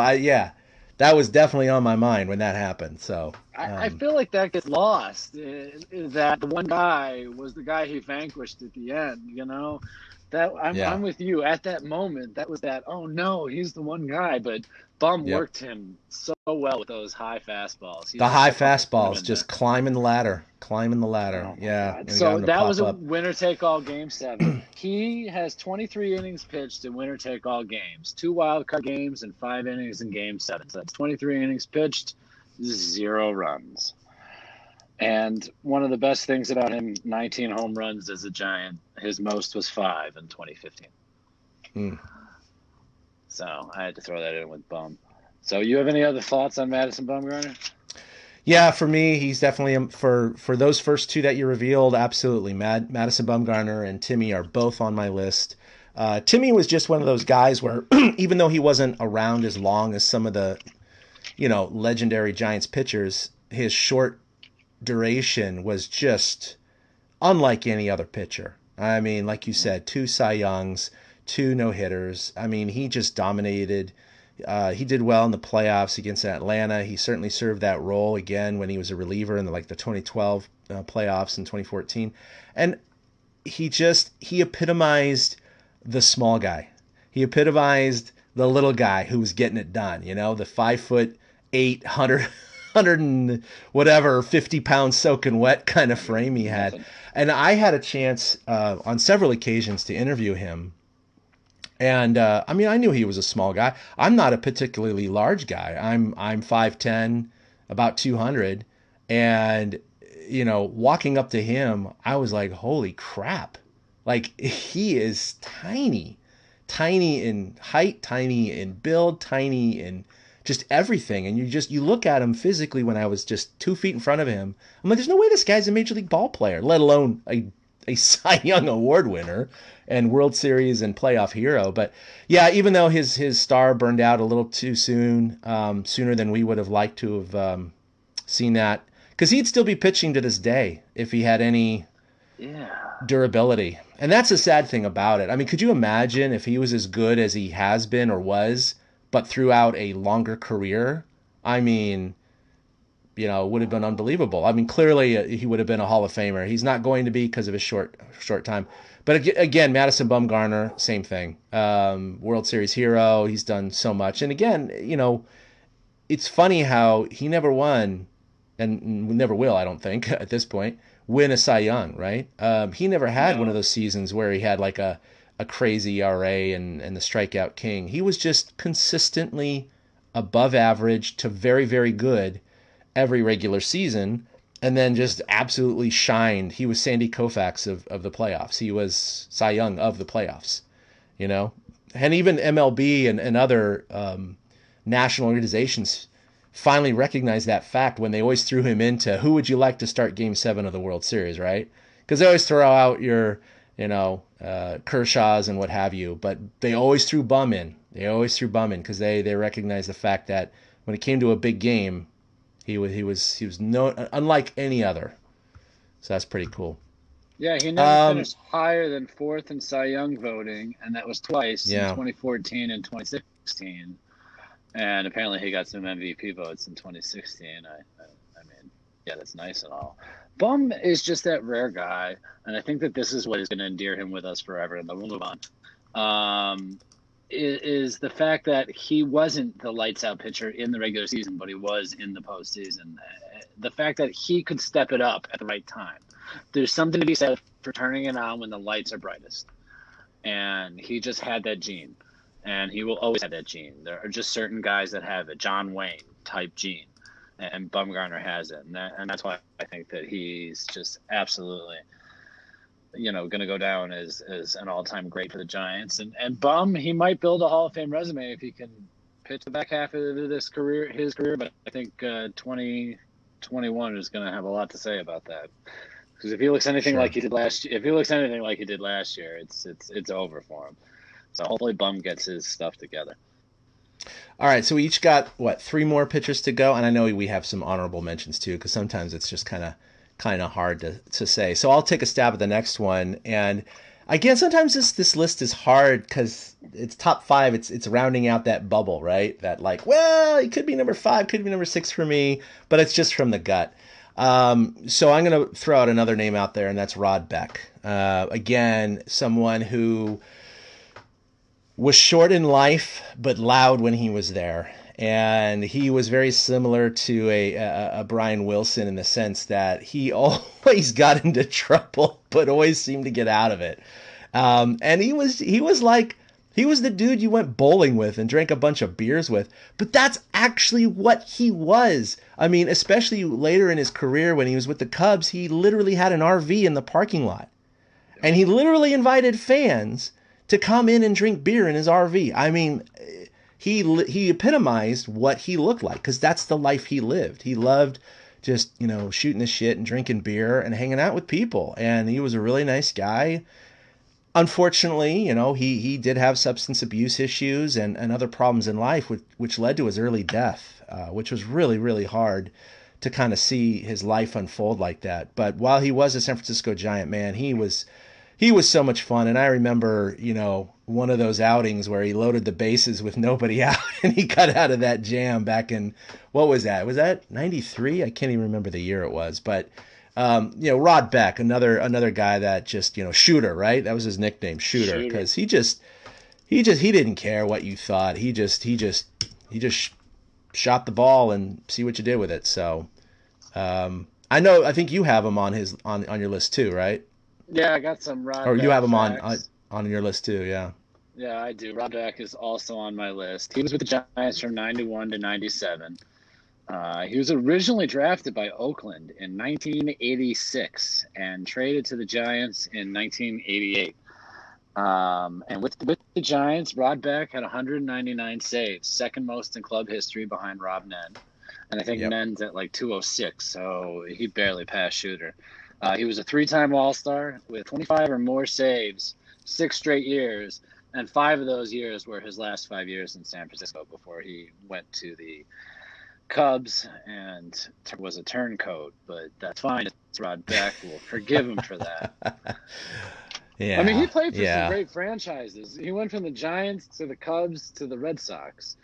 that was definitely on my mind when that happened. So I feel like that gets lost. That the one guy was the guy he vanquished at the end. That I'm with you. At that moment, that was that. Oh no, he's the one guy. But Bum worked him so well with those high fastballs. The high fastballs, just climbing the ladder. Oh, yeah. So that was a winner-take-all Game 7. He has 23 innings pitched in winner-take-all games, 2 wild-card games and 5 innings in Game 7. So that's 23 innings pitched, 0 runs. And one of the best things about him, 19 home runs as a Giant. His most was 5 in 2015. So I had to throw that in with Bum. So you have any other thoughts on Madison Bumgarner? Yeah, for me, he's definitely for those first 2 that you revealed. Absolutely, Madison Bumgarner and Timmy are both on my list. Timmy was just one of those guys where, even though he wasn't around as long as some of the, legendary Giants pitchers, his short duration was just unlike any other pitcher. I mean, like you said, 2 Cy Youngs, 2 no-hitters. I mean, he just dominated. He did well in the playoffs against Atlanta. He certainly served that role again when he was a reliever in the 2012 playoffs and 2014. And he epitomized the small guy. He epitomized the little guy who was getting it done. The 5'8", 100 and whatever, 50 pounds soaking wet kind of frame he had. And I had a chance on several occasions to interview him. And I knew he was a small guy. I'm not a particularly large guy. I'm 5'10", about 200. And, walking up to him, I was like, holy crap. Like, he is tiny in height, tiny in build, tiny in just everything. And you look at him physically when I was just 2 feet in front of him. I'm like, there's no way this guy's a major league ball player, let alone a Cy Young Award winner and World Series and playoff hero. But yeah, even though his star burned out a little too soon, sooner than we would have liked to have seen that, because he'd still be pitching to this day if he had any durability. And that's the sad thing about it. I mean, could you imagine if he was as good as he has been or was, but throughout a longer career? I mean, it would have been unbelievable. I mean, clearly he would have been a Hall of Famer. He's not going to be because of his short time. But again, Madison Bumgarner, same thing. World Series hero. He's done so much. And again, it's funny how he never won, and never will, I don't think, at this point, win a Cy Young, right? He never had one of those seasons where he had like a crazy ERA and the strikeout king. He was just consistently above average to very, very good every regular season, and then just absolutely shined. He was Sandy Koufax of the playoffs. He was Cy Young of the playoffs, And even MLB and other national organizations finally recognized that fact when they always threw him into who would you like to start Game 7 of the World Series, right? Because they always throw out your, Kershaw's and what have you, but they always threw Bum in. Because they recognize the fact that when it came to a big game, he was unlike any other. So that's pretty cool. Yeah, he never finished higher than 4th in Cy Young voting, and that was twice in 2014 and 2016. And apparently he got some MVP votes in 2016. I mean, yeah, that's nice and all. Bum is just that rare guy, and I think that this is what is going to endear him with us forever, and then we'll move on. Is the fact that he wasn't the lights-out pitcher in the regular season, but he was in the postseason. The fact that he could step it up at the right time. There's something to be said for turning it on when the lights are brightest. And he just had that gene. And he will always have that gene. There are just certain guys that have a John Wayne type gene. And Bumgarner has it. And that's why I think that he's just absolutely going to go down as an all-time great for the Giants. And Bum, he might build a Hall of Fame resume if he can pitch the back half of his career. But I think 2021 is going to have a lot to say about that. Because if he looks anything Sure. like he did last year, it's over for him. So hopefully Bum gets his stuff together. All right, so we each got what, 3 more pitchers to go, and I know we have some honorable mentions too, because sometimes it's just kind of hard to say. So I'll take a stab at the next one, and again, sometimes this list is hard because it's top 5. It's rounding out that bubble, right? That like, well, it could be number 5, could be number 6 for me, but it's just from the gut. So I'm going to throw out another name out there, and that's Rod Beck. Again, someone who was short in life, but loud when he was there. And he was very similar to a Brian Wilson in the sense that he always got into trouble, but always seemed to get out of it. And he was the dude you went bowling with and drank a bunch of beers with. But that's actually what he was. I mean, especially later in his career when he was with the Cubs, he literally had an RV in the parking lot. And he literally invited fans to come in and drink beer in his RV. I mean, he epitomized what he looked like, because that's the life he lived. He loved just, shooting the shit and drinking beer and hanging out with people. And he was a really nice guy. Unfortunately, he did have substance abuse issues and other problems in life, which led to his early death, which was really, really hard to kind of see his life unfold like that. But while he was a San Francisco Giant, man, he was so much fun. And I remember, one of those outings where he loaded the bases with nobody out and he got out of that jam back in, what was that? Was that 93? I can't even remember the year it was. But, Rod Beck, another guy that just, Shooter, right? That was his nickname, Shooter, because he didn't care what you thought. He just shot the ball and see what you did with it. So, I think you have him on your list too, right? Yeah, I got some Rod Beck. Or you have him facts. on your list too, yeah. Yeah, I do. Rod Beck is also on my list. He was with the Giants from 91 to 97. He was originally drafted by Oakland in 1986 and traded to the Giants in 1988. And with the Giants, Rod Beck had 199 saves, second most in club history behind Rob Nen. And I think Nen's at like 206, so he barely passed Shooter. He was a 3-time All-Star with 25 or more saves, 6 straight years, and 5 of those years were his last 5 years in San Francisco before he went to the Cubs and was a turncoat. But that's fine. It's Rod Beck. We'll forgive him for that. Yeah. I mean, he played for some great franchises. He went from the Giants to the Cubs to the Red Sox.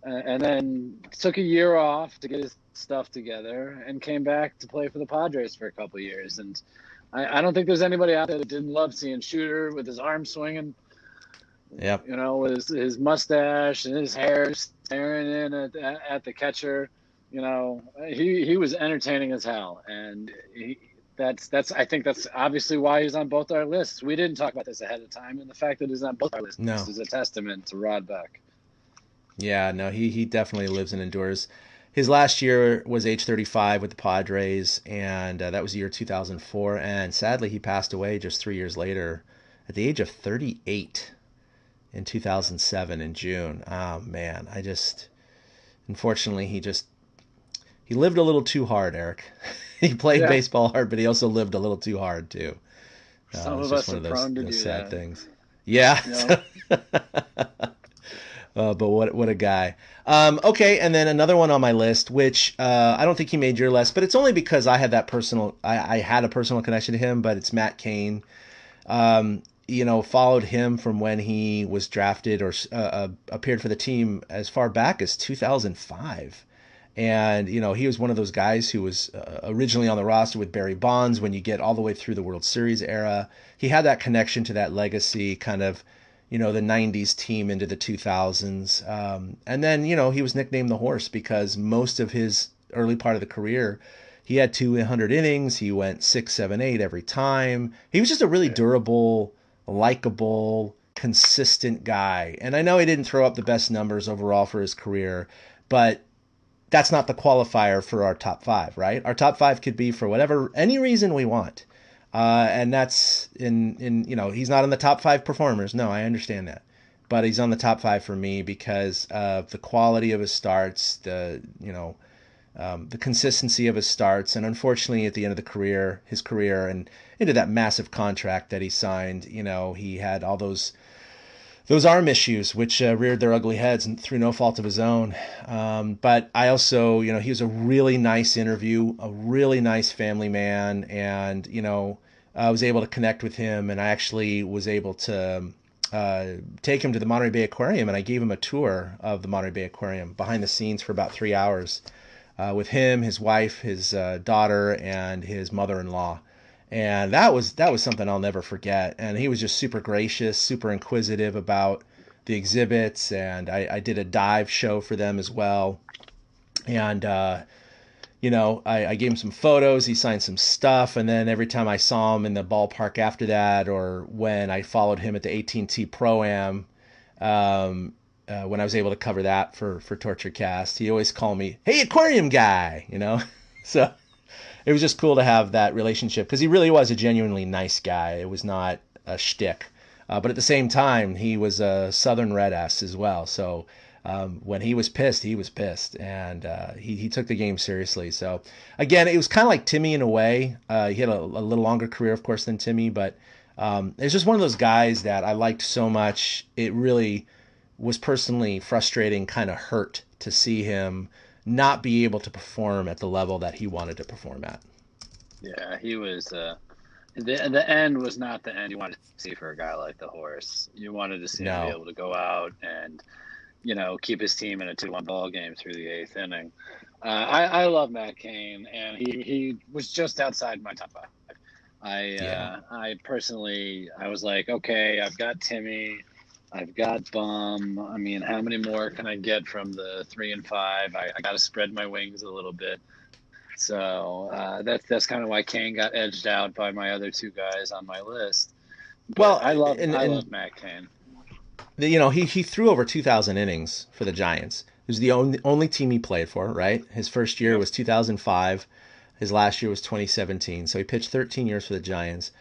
And then took a year off to get his stuff together and came back to play for the Padres for a couple of years. And I don't think there's anybody out there that didn't love seeing Shooter with his arm swinging. Yep. With his mustache and his hair staring in at the catcher. He was entertaining as hell. And I think that's obviously why he's on both our lists. We didn't talk about this ahead of time, and the fact that he's on both our lists is a testament to Rod Beck. Yeah, no, he definitely lives and endures. His last year was age 35 with the Padres, and that was the year 2004. And sadly, he passed away just 3 years later at the age of 38 in 2007 in June. Oh, man, unfortunately, he lived a little too hard, Eric. He played baseball hard, but he also lived a little too hard, too. Some of us are prone to do sad that. Things. Yeah. But what a guy. Okay, and then another one on my list, which I don't think he made your list, but it's only because I had I had a personal connection to him, but it's Matt Cain. Followed him from when he was drafted or appeared for the team as far back as 2005. And, he was one of those guys who was originally on the roster with Barry Bonds when you get all the way through the World Series era. He had that connection to that legacy, kind of, the 90s team into the 2000s. And then, he was nicknamed the Horse because most of his early part of the career, he had 200 innings. He went 6, 7, 8 every time. He was just a really durable, likable, consistent guy. And I know he didn't throw up the best numbers overall for his career, but that's not the qualifier for our top 5, right? Our top 5 could be for any reason we want. And that's he's not in the top 5 performers. No, I understand that. But he's on the top 5 for me because of the quality of his starts, the the consistency of his starts, and unfortunately at the end of his career, and into that massive contract that he signed, he had all those arm issues, which reared their ugly heads and through no fault of his own. But I also, he was a really nice interview, a really nice family man, and I was able to connect with him, and I actually was able to take him to the Monterey Bay Aquarium, and I gave him a tour of the Monterey Bay Aquarium behind the scenes for about 3 hours with him, his wife, his daughter, and his mother-in-law. And that was something I'll never forget. And he was just super gracious, super inquisitive about the exhibits, and I did a dive show for them as well. And I gave him some photos, he signed some stuff, and then every time I saw him in the ballpark after that, or when I followed him at the AT&T Pro-Am, when I was able to cover that for TortureCast, he always called me, "Hey, aquarium guy," So it was just cool to have that relationship, because he really was a genuinely nice guy. It was not a shtick. But at the same time, he was a Southern Red ass as well. So when he was pissed, and he took the game seriously. So again, it was kind of like Timmy in a way. He had a little longer career, of course, than Timmy, but it's just one of those guys that I liked so much. It really was personally frustrating, kind of hurt to see him not be able to perform at the level that he wanted to perform at. Yeah, he was. The end was not the end you wanted to see for a guy like the horse. You wanted to see him be able to go out and, keep his team in a 2-1 ball game through the 8th inning. I love Matt Cain, and he was just outside my top 5. I personally, I was like, okay, I've got Timmy, I've got Bum. I mean, how many more can I get from the 3 and 5? I got to spread my wings a little bit. So that's kind of why Cain got edged out by my other 2 guys on my list. But well, I love Matt Cain. He threw over 2,000 innings for the Giants. It was the only team he played for, right? His first year was 2005. His last year was 2017. So he pitched 13 years for the Giants.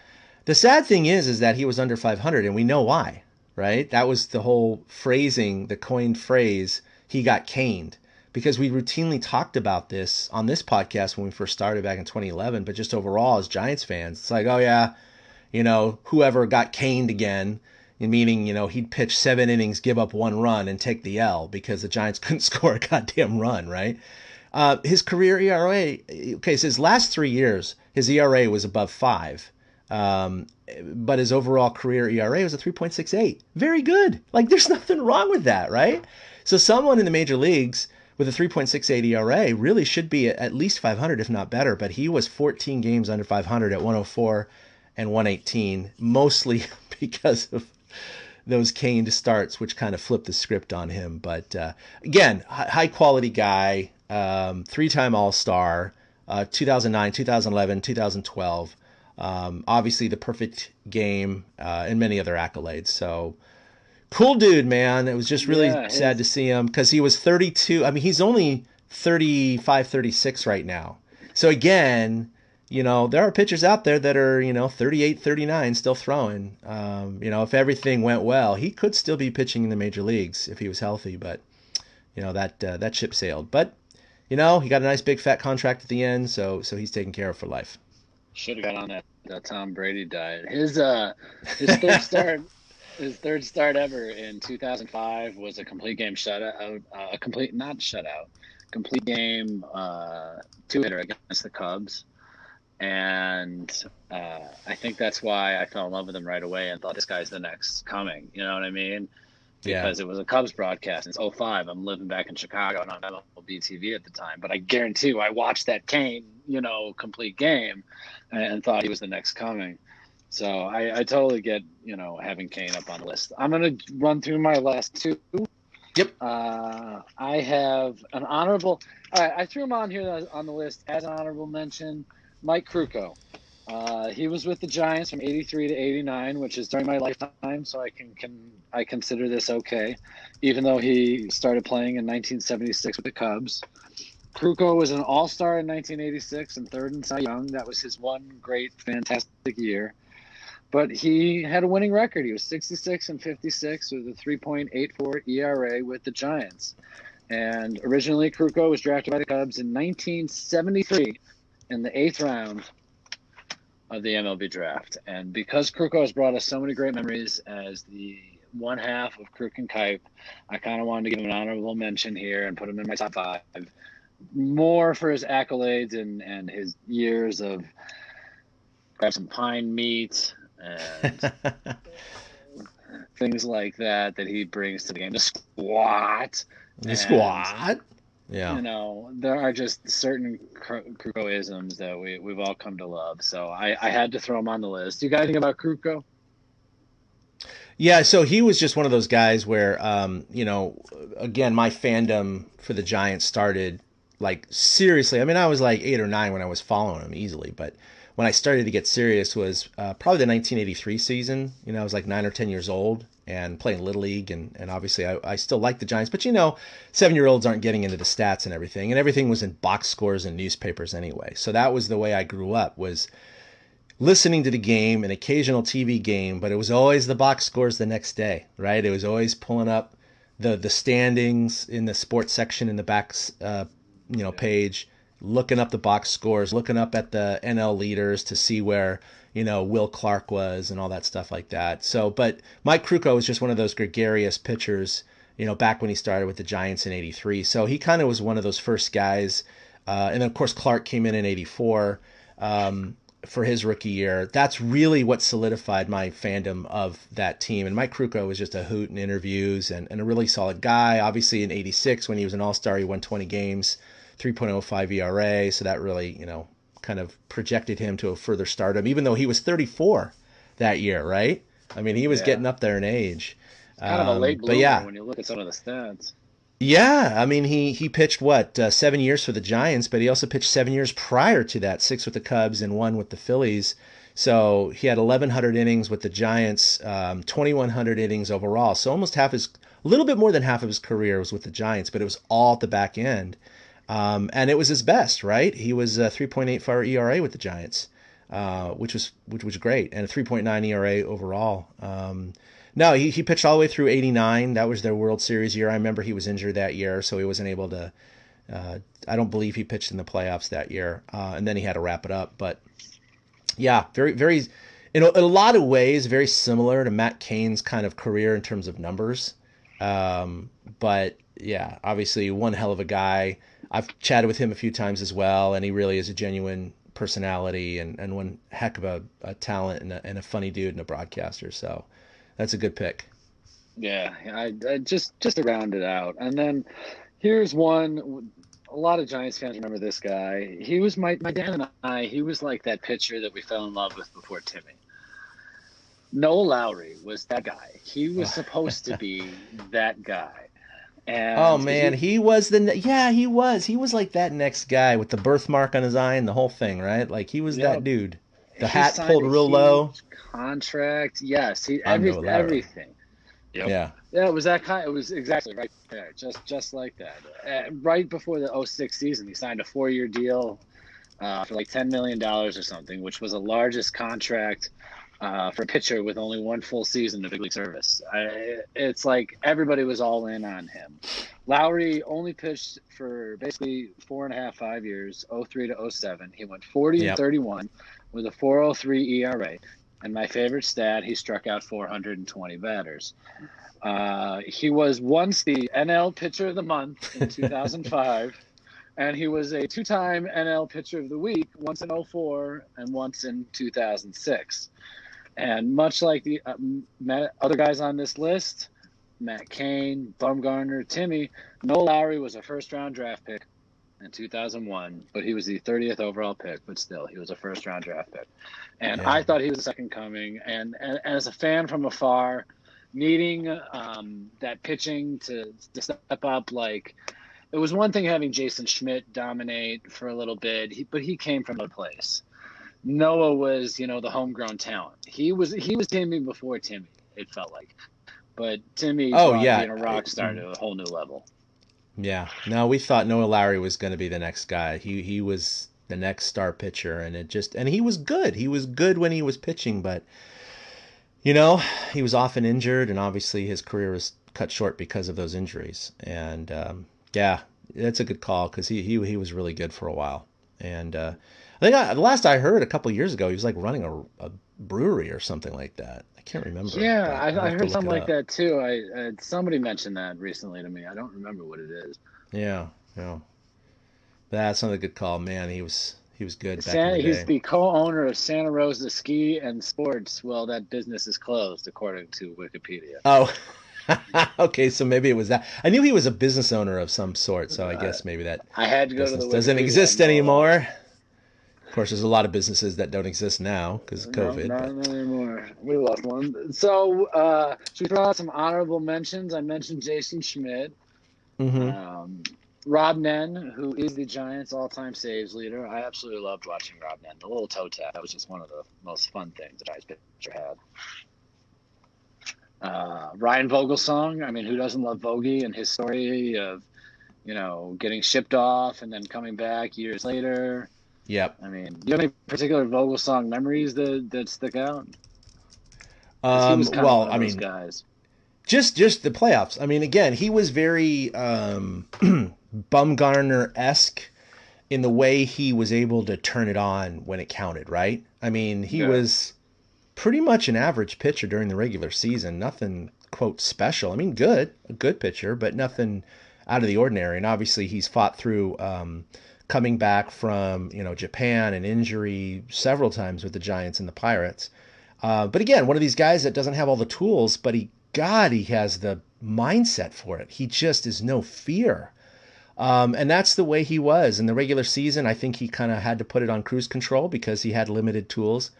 The sad thing is that he was under 500, and we know why, right? That was the whole phrasing, the coined phrase, he got caned. Because we routinely talked about this on this podcast when we first started back in 2011, but just overall as Giants fans, it's like, oh yeah, whoever got caned again, meaning, he'd pitch 7 innings, give up 1 run, and take the L because the Giants couldn't score a goddamn run, right? His career ERA, okay, so his last 3 years, his ERA was above 5. But his overall career ERA was a 3.68. Very good. Like, there's nothing wrong with that, right? So someone in the major leagues with a 3.68 ERA really should be at least 500, if not better. But he was 14 games under 500 at 104 and 118, mostly because of those caned starts, which kind of flipped the script on him. But again, high quality guy, 3-time All-Star, 2009, 2011, 2012. Obviously the perfect game, and many other accolades. So cool dude, man. It was just really sad to see him because he was 32. I mean, he's only 35, 36 right now. So again, there are pitchers out there that are, 38, 39 still throwing. If everything went well, he could still be pitching in the major leagues if he was healthy, but that ship sailed. But he got a nice big fat contract at the end, so he's taken care of for life. Should have got on that Tom Brady diet. His third start, his third start ever in 2005 was a complete game shutout, complete game 2-hitter against the Cubs, and I think that's why I fell in love with him right away and thought this guy's the next coming. You know what I mean? Because it was a Cubs broadcast. It's 2005. I'm living back in Chicago and on MLB TV at the time. But I guarantee you, I watched that Cain, complete game and thought he was the next coming. So I totally get, having Cain up on the list. I'm going to run through my last 2. Yep. I have an honorable. All right, I threw him on here on the list as an honorable mention. Mike Krukow. He was with the Giants from 83 to 89, which is during my lifetime, so I consider this okay, even though he started playing in 1976 with the Cubs. Krukow was an all-star in 1986 and third in Cy Young. That was his one great, fantastic year. But he had a winning record. He was 66 and 56 with a 3.84 ERA with the Giants. And originally, Krukow was drafted by the Cubs in 1973 in the 8th round of the MLB draft. And because Krukow has brought us so many great memories as the one half of Kruk and Kuip, I kind of wanted to give him an honorable mention here and put him in my top 5. More for his accolades and his years of grab some pine meat and things like that he brings to the game. The squat. Yeah. You know, there are just certain Krukow-isms that we've all come to love. So I had to throw him on the list. You got anything about Krukow? Yeah, so he was just one of those guys where, again, my fandom for the Giants started, like, seriously. I mean, I was like 8 or 9 when I was following him easily, but when I started to get serious was probably the 1983 season. You know, I was like 9 or 10 years old and playing Little League, and obviously I still liked the Giants. But, 7-year-olds aren't getting into the stats and everything was in box scores and newspapers anyway. So that was the way I grew up, was listening to the game, an occasional TV game, but it was always the box scores the next day, right? It was always pulling up the standings in the sports section in the back page, looking up the box scores, looking up at the NL leaders to see where, Will Clark was and all that stuff like that. So, but Mike Krukow was just one of those gregarious pitchers, back when he started with the Giants in 83. So he kind of was one of those first guys. And then, of course, Clark came in 84 for his rookie year. That's really what solidified my fandom of that team. And Mike Krukow was just a hoot in interviews and a really solid guy. Obviously, in 86, when he was an all-star, he won 20 games, 3.05 ERA. So that really, kind of projected him to a further stardom, even though he was 34 that year, right? I mean, he was getting up there in age. Kind of a late bloomer when you look at some of the stats. Yeah, I mean, he pitched, 7 years for the Giants, but he also pitched 7 years prior to that, 6 with the Cubs and 1 with the Phillies. So he had 1,100 innings with the Giants, 2,100 innings overall. So almost a little bit more than half of his career was with the Giants, but it was all at the back end. And it was his best, right? He was a 3.84 ERA with the Giants, which was great, and a 3.9 ERA overall. No, he pitched all the way through 89. That was their World Series year. I remember he was injured that year, so he wasn't able to. I don't believe he pitched in the playoffs that year, and then he had to wrap it up. But yeah, very, very, in a lot of ways, very similar to Matt Cain's kind of career in terms of numbers. But yeah, obviously one hell of a guy. I've chatted with him a few times as well, and he really is a genuine personality and one heck of a talent and a funny dude and a broadcaster. So that's a good pick. Yeah, I just to round it out. And then here's one. A lot of Giants fans remember this guy. He was my dad and I. He was like that pitcher that we fell in love with before Timmy. Noah Lowry was that guy. He was supposed to be that guy. And oh man, he was he was like that next guy with the birthmark on his eye and the whole thing, right? Like he was that dude. The hat pulled real low. Contract, yes. Everything. Yep. Yeah, it was that kind. It was exactly right there, just like that. Right before the 06 season, he signed a 4-year deal for like $10 million or something, which was the largest contract for a pitcher with only one full season of big league service. It's like everybody was all in on him. Lowry only pitched for basically 4.5, 5 years, 03 to 07. He went 40 and 31 with a 4.03 ERA. And my favorite stat, he struck out 420 batters. He was once the NL Pitcher of the Month in 2005. And he was a 2-time NL Pitcher of the Week, once in 04 and once in 2006. And much like the other guys on this list, Matt Cain, Bumgarner, Timmy, Noah Lowry was a first-round draft pick in 2001, but he was the 30th overall pick, but still, he was a first-round draft pick. And I thought he was the second coming. And as a fan from afar, needing that pitching to step up, like, it was one thing having Jason Schmidt dominate for a little bit, but he came from a place. Noah was, the homegrown talent. He was Timmy before Timmy, it felt like. But Timmy being a rock star to a whole new level. Yeah. No, we thought Noah Lowry was going to be the next guy. He was the next star pitcher, and he was good. He was good when he was pitching, but he was often injured, and obviously his career was cut short because of those injuries. And Yeah, that's a good call because he was really good for a while. And I think the last I heard a couple years ago, he was like running a brewery or something like that. I can't remember. Yeah, But I'd I have to heard look something it like up. that too. Somebody mentioned that recently to me. I don't remember what it is. Yeah, yeah. That's another good call, man. He was good back in the He's day. the co-owner of Santa Rosa Ski and Sports. Well, that business is closed, according to Wikipedia. Oh, okay. So maybe it was that. I knew he was a business owner of some sort. So I guess maybe that I had to go to business the doesn't Wikipedia. exist anymore. Of course, there's a lot of businesses that don't exist now because of No, COVID. not But anymore. We lost one. So, should we throw out some honorable mentions? I mentioned Jason Schmidt. hmm Rob Nen, who is the Giants' all-time saves leader. I absolutely loved watching Rob Nen. The little toe tap, that was just one of the most fun things the Giants pitcher had. Ryan Vogelsong, I mean, who doesn't love Vogie and his story of, getting shipped off and then coming back years later? yep. I mean, do you have any particular Vogelsong memories that stick out? Because he was kind of one Well, of I those mean, guys. just the playoffs. I mean, again, he was very Bumgarner-esque in the way he was able to turn it on when it counted, right? I mean, he Yeah. was pretty much an average pitcher during the regular season. Nothing, quote, special. I mean, a good pitcher, but nothing out of the ordinary. And obviously, he's fought through coming back from, Japan and injury several times with the Giants and the Pirates. But again, one of these guys that doesn't have all the tools, but he has the mindset for it. He just is no fear. And that's the way he was in the regular season. I think he kind of had to put it on cruise control because he had limited tools.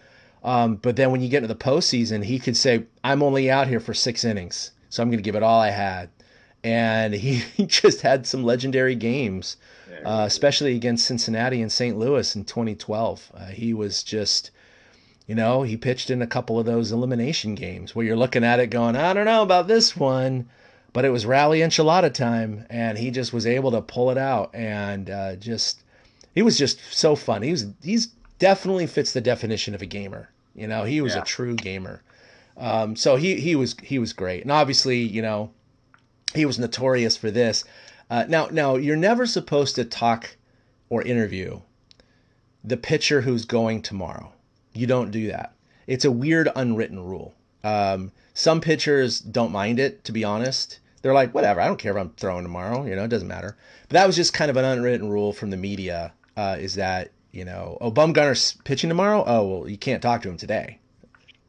But then when you get into the postseason, he could say, I'm only out here for 6 innings, so I'm going to give it all I had. And he just had some legendary games, especially against Cincinnati and St. Louis in 2012. He was just, he pitched in a couple of those elimination games where you're looking at it going, I don't know about this one. But it was rally enchilada time, and he just was able to pull it out, and he was just so fun. He's definitely fits the definition of a gamer. He was a true gamer. So he was great, and obviously, he was notorious for this. Now you're never supposed to talk or interview the pitcher who's going tomorrow. You don't do that. It's a weird unwritten rule. Some pitchers don't mind it, to be honest. They're like, whatever, I don't care if I'm throwing tomorrow, it doesn't matter. But that was just kind of an unwritten rule from the media, is that, Bumgarner's pitching tomorrow? Oh, well, you can't talk to him today.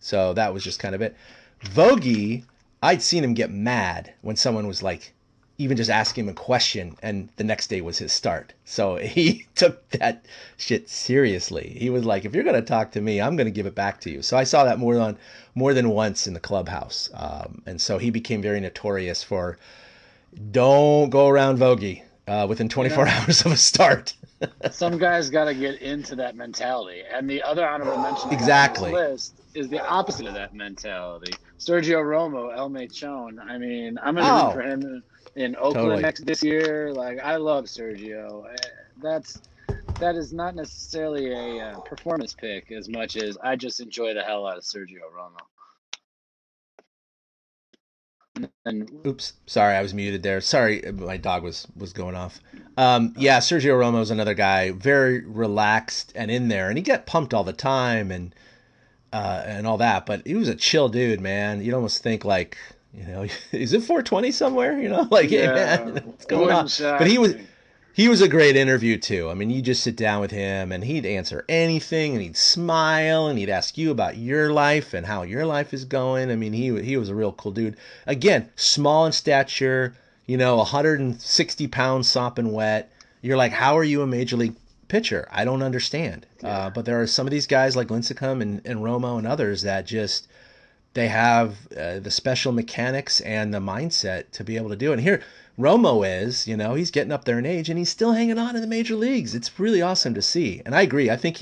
So that was just kind of it. Vogie, I'd seen him get mad when someone was like, even just asking him a question, and the next day was his start. So he took that shit seriously. He was like, if you're going to talk to me, I'm going to give it back to you. So I saw that more than once in the clubhouse. And so he became very notorious for don't go around Vogie within 24 hours of a start. Some guys got to get into that mentality. And the other honorable mention Exactly. on this list is the opposite of that mentality. Sergio Romo, El Machón. I mean, I'm going to root for him in Oakland Totally. this year. Like, I love Sergio. That is not necessarily a performance pick as much as I just enjoy the hell out of Sergio Romo. And Oops, sorry, I was muted there. Sorry, my dog was going off. Yeah, Sergio Romo's another guy, very relaxed and in there, and he get pumped all the time and all that. But he was a chill dude, man. You'd almost think like, is it 420 somewhere? Like, hey man, what's going on? But he was a great interview too. I mean, you just sit down with him and he'd answer anything and he'd smile and he'd ask you about your life and how your life is going. I mean, he was a real cool dude. Again, small in stature, 160 pounds sopping wet. You're like, how are you a major league pitcher? I don't understand. But there are some of these guys like Lincecum and Romo and others that just, they have the special mechanics and the mindset to be able to do it. And here, Romo is, he's getting up there in age and he's still hanging on in the major leagues. It's really awesome to see. And I agree. I think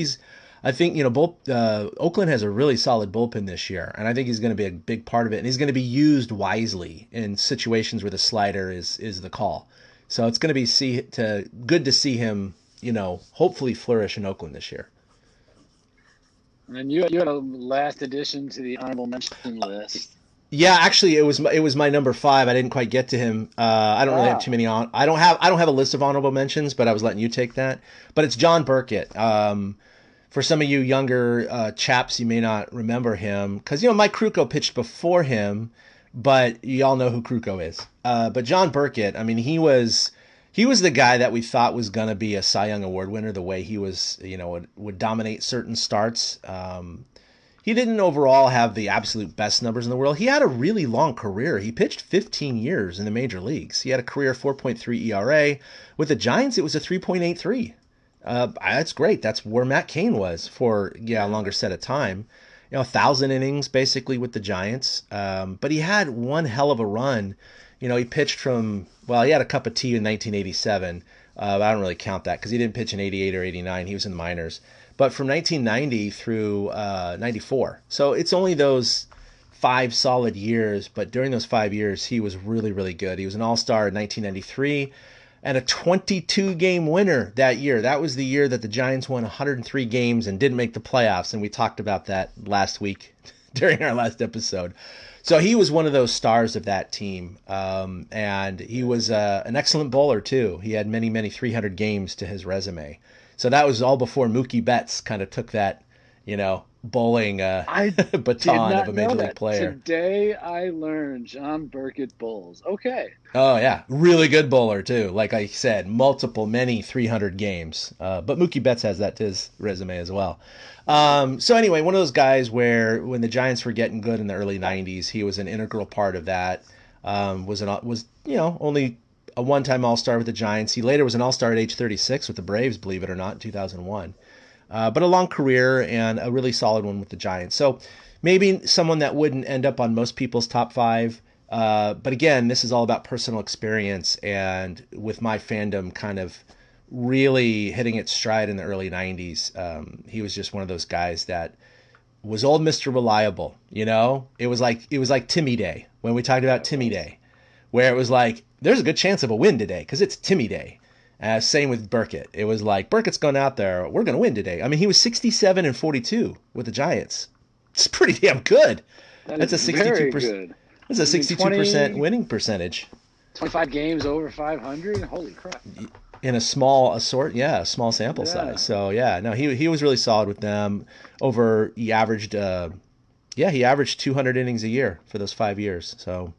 Oakland has a really solid bullpen this year. And I think he's going to be a big part of it. And he's going to be used wisely in situations where the slider is the call. So it's going to be good to see him, hopefully flourish in Oakland this year. And you had a last addition to the honorable mention list. Yeah, actually, it was my number 5. I didn't quite get to him. I don't really have too many on. I don't have a list of honorable mentions, but I was letting you take that. But it's John Burkett. For some of you younger chaps, you may not remember him because Mike Krukow pitched before him, but you all know who Krukow is. But John Burkett, I mean, he was the guy that we thought was going to be a Cy Young Award winner. The way he was, would dominate certain starts. He didn't overall have the absolute best numbers in the world. He had a really long career. He pitched 15 years in the major leagues. He had a career 4.3 ERA. With the Giants, it was a 3.83. That's great. That's where Matt Cain was for a longer set of time. 1,000 innings basically with the Giants. But he had one hell of a run. He pitched from, he had a cup of tea in 1987. I don't really count that because he didn't pitch in 88 or 89. He was in the minors. But from 1990 through 94. So it's only those 5 solid years. But during those 5 years, he was really, really good. He was an all-star in 1993 and a 22-game winner that year. That was the year that the Giants won 103 games and didn't make the playoffs. And we talked about that last week during our last episode. So he was one of those stars of that team. And he was an excellent bowler, too. He had many, many 300 games to his resume. So that was all before Mookie Betts kind of took that, bowling baton of a major league player. Today I learned John Burkett bowls. Okay. Oh, yeah. Really good bowler, too. Like I said, many 300 games. But Mookie Betts has that to his resume as well. So anyway, one of those guys where when the Giants were getting good in the early 90s, he was an integral part of that. Was only a one-time All-Star with the Giants. He later was an All-Star at age 36 with the Braves, believe it or not, in 2001. But a long career and a really solid one with the Giants. So maybe someone that wouldn't end up on most people's top 5. But again, this is all about personal experience. And with my fandom kind of really hitting its stride in the early 90s, he was just one of those guys that was old Mr. Reliable. It was like Timmy Day when we talked about Timmy Day, where it was like, there's a good chance of a win today because it's Timmy Day. Same with Burkett. It was like, Burkett's going out there. We're going to win today. I mean, he was 67-42 with the Giants. It's pretty damn good. That's a 62%. That's a 62% winning percentage. 25 games over 500. Holy crap! In a small sample size. So he was really solid with them. He averaged 200 innings a year for those 5 years. So.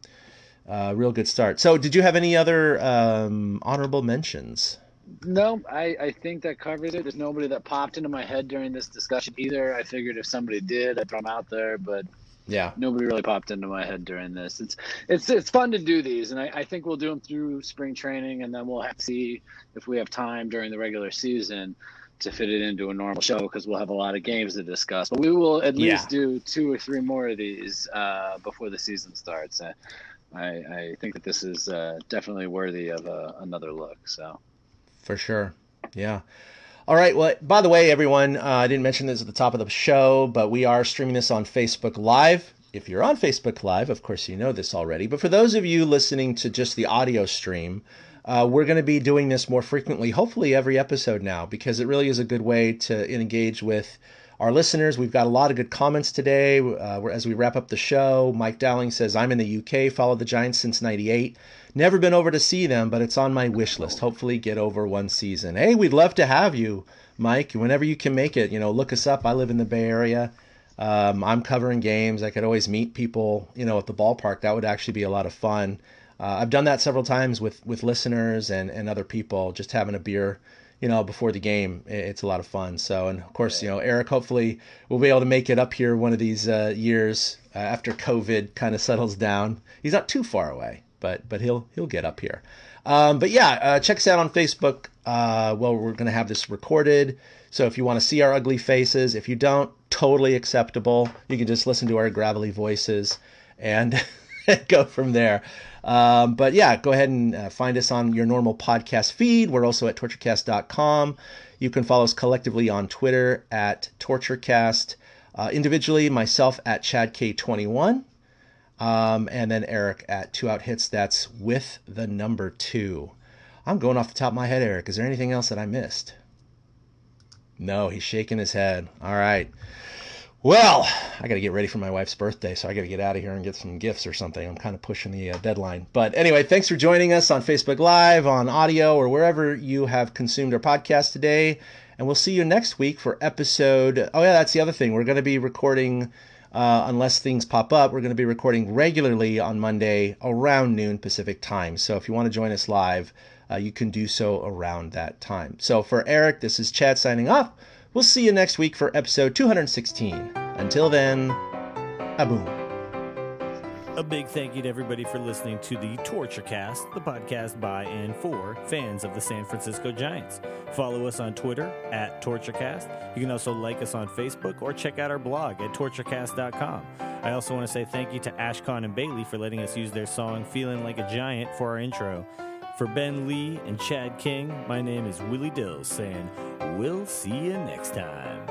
Real good start. So did you have any other honorable mentions? No, I think that covers it. There's nobody that popped into my head during this discussion either. I figured if somebody did, I'd throw them out there, but nobody really popped into my head during this. It's fun to do these, and I think we'll do them through spring training, and then we'll have to see if we have time during the regular season to fit it into a normal show because we'll have a lot of games to discuss. But we will at least do 2 or 3 more of these before the season starts. I think that this is definitely worthy of another look. So, for sure, yeah. All right. Well, by the way, everyone, I didn't mention this at the top of the show, but we are streaming this on Facebook Live. If you're on Facebook Live, of course, you know this already. But for those of you listening to just the audio stream, we're going to be doing this more frequently, hopefully every episode now, because it really is a good way to engage with our listeners. We've got a lot of good comments today. As we wrap up the show, Mike Dowling says, I'm in the UK, followed the Giants since 98. Never been over to see them, but it's on my wish list. Hopefully get over one season. Hey, we'd love to have you, Mike. Whenever you can make it, look us up. I live in the Bay Area. I'm covering games. I could always meet people, at the ballpark. That would actually be a lot of fun. I've done that several times with listeners and other people, just having a beer before the game. It's a lot of fun. So, and of course, Eric, hopefully we'll be able to make it up here one of these years after COVID kind of settles down. He's not too far away, but he'll get up here. Check us out on Facebook. We're going to have this recorded. So if you want to see our ugly faces, if you don't, totally acceptable. You can just listen to our gravelly voices and go from there. Go ahead and find us on your normal podcast feed. We're also at torturecast.com. You can follow us collectively on Twitter at torturecast. Individually, myself at ChadK21. And then Eric at 2 Out Hits. That's with the number 2. I'm going off the top of my head, Eric. Is there anything else that I missed? No, he's shaking his head. All right. Well, I got to get ready for my wife's birthday, so I got to get out of here and get some gifts or something. I'm kind of pushing the deadline. But anyway, thanks for joining us on Facebook Live, on audio, or wherever you have consumed our podcast today. And we'll see you next week for episode... Oh, yeah, that's the other thing. We're going to be recording, unless things pop up, we're going to be recording regularly on Monday around noon Pacific time. So if you want to join us live, you can do so around that time. So for Eric, this is Chad signing off. We'll see you next week for episode 216. Until then, a-boom. A big thank you to everybody for listening to the TortureCast, the podcast by and for fans of the San Francisco Giants. Follow us on Twitter at TortureCast. You can also like us on Facebook or check out our blog at torturecast.com. I also want to say thank you to Ashcon and Bailey for letting us use their song Feeling Like a Giant for our intro. For Ben Lee and Chad King, my name is Willie Dills saying, we'll see you next time.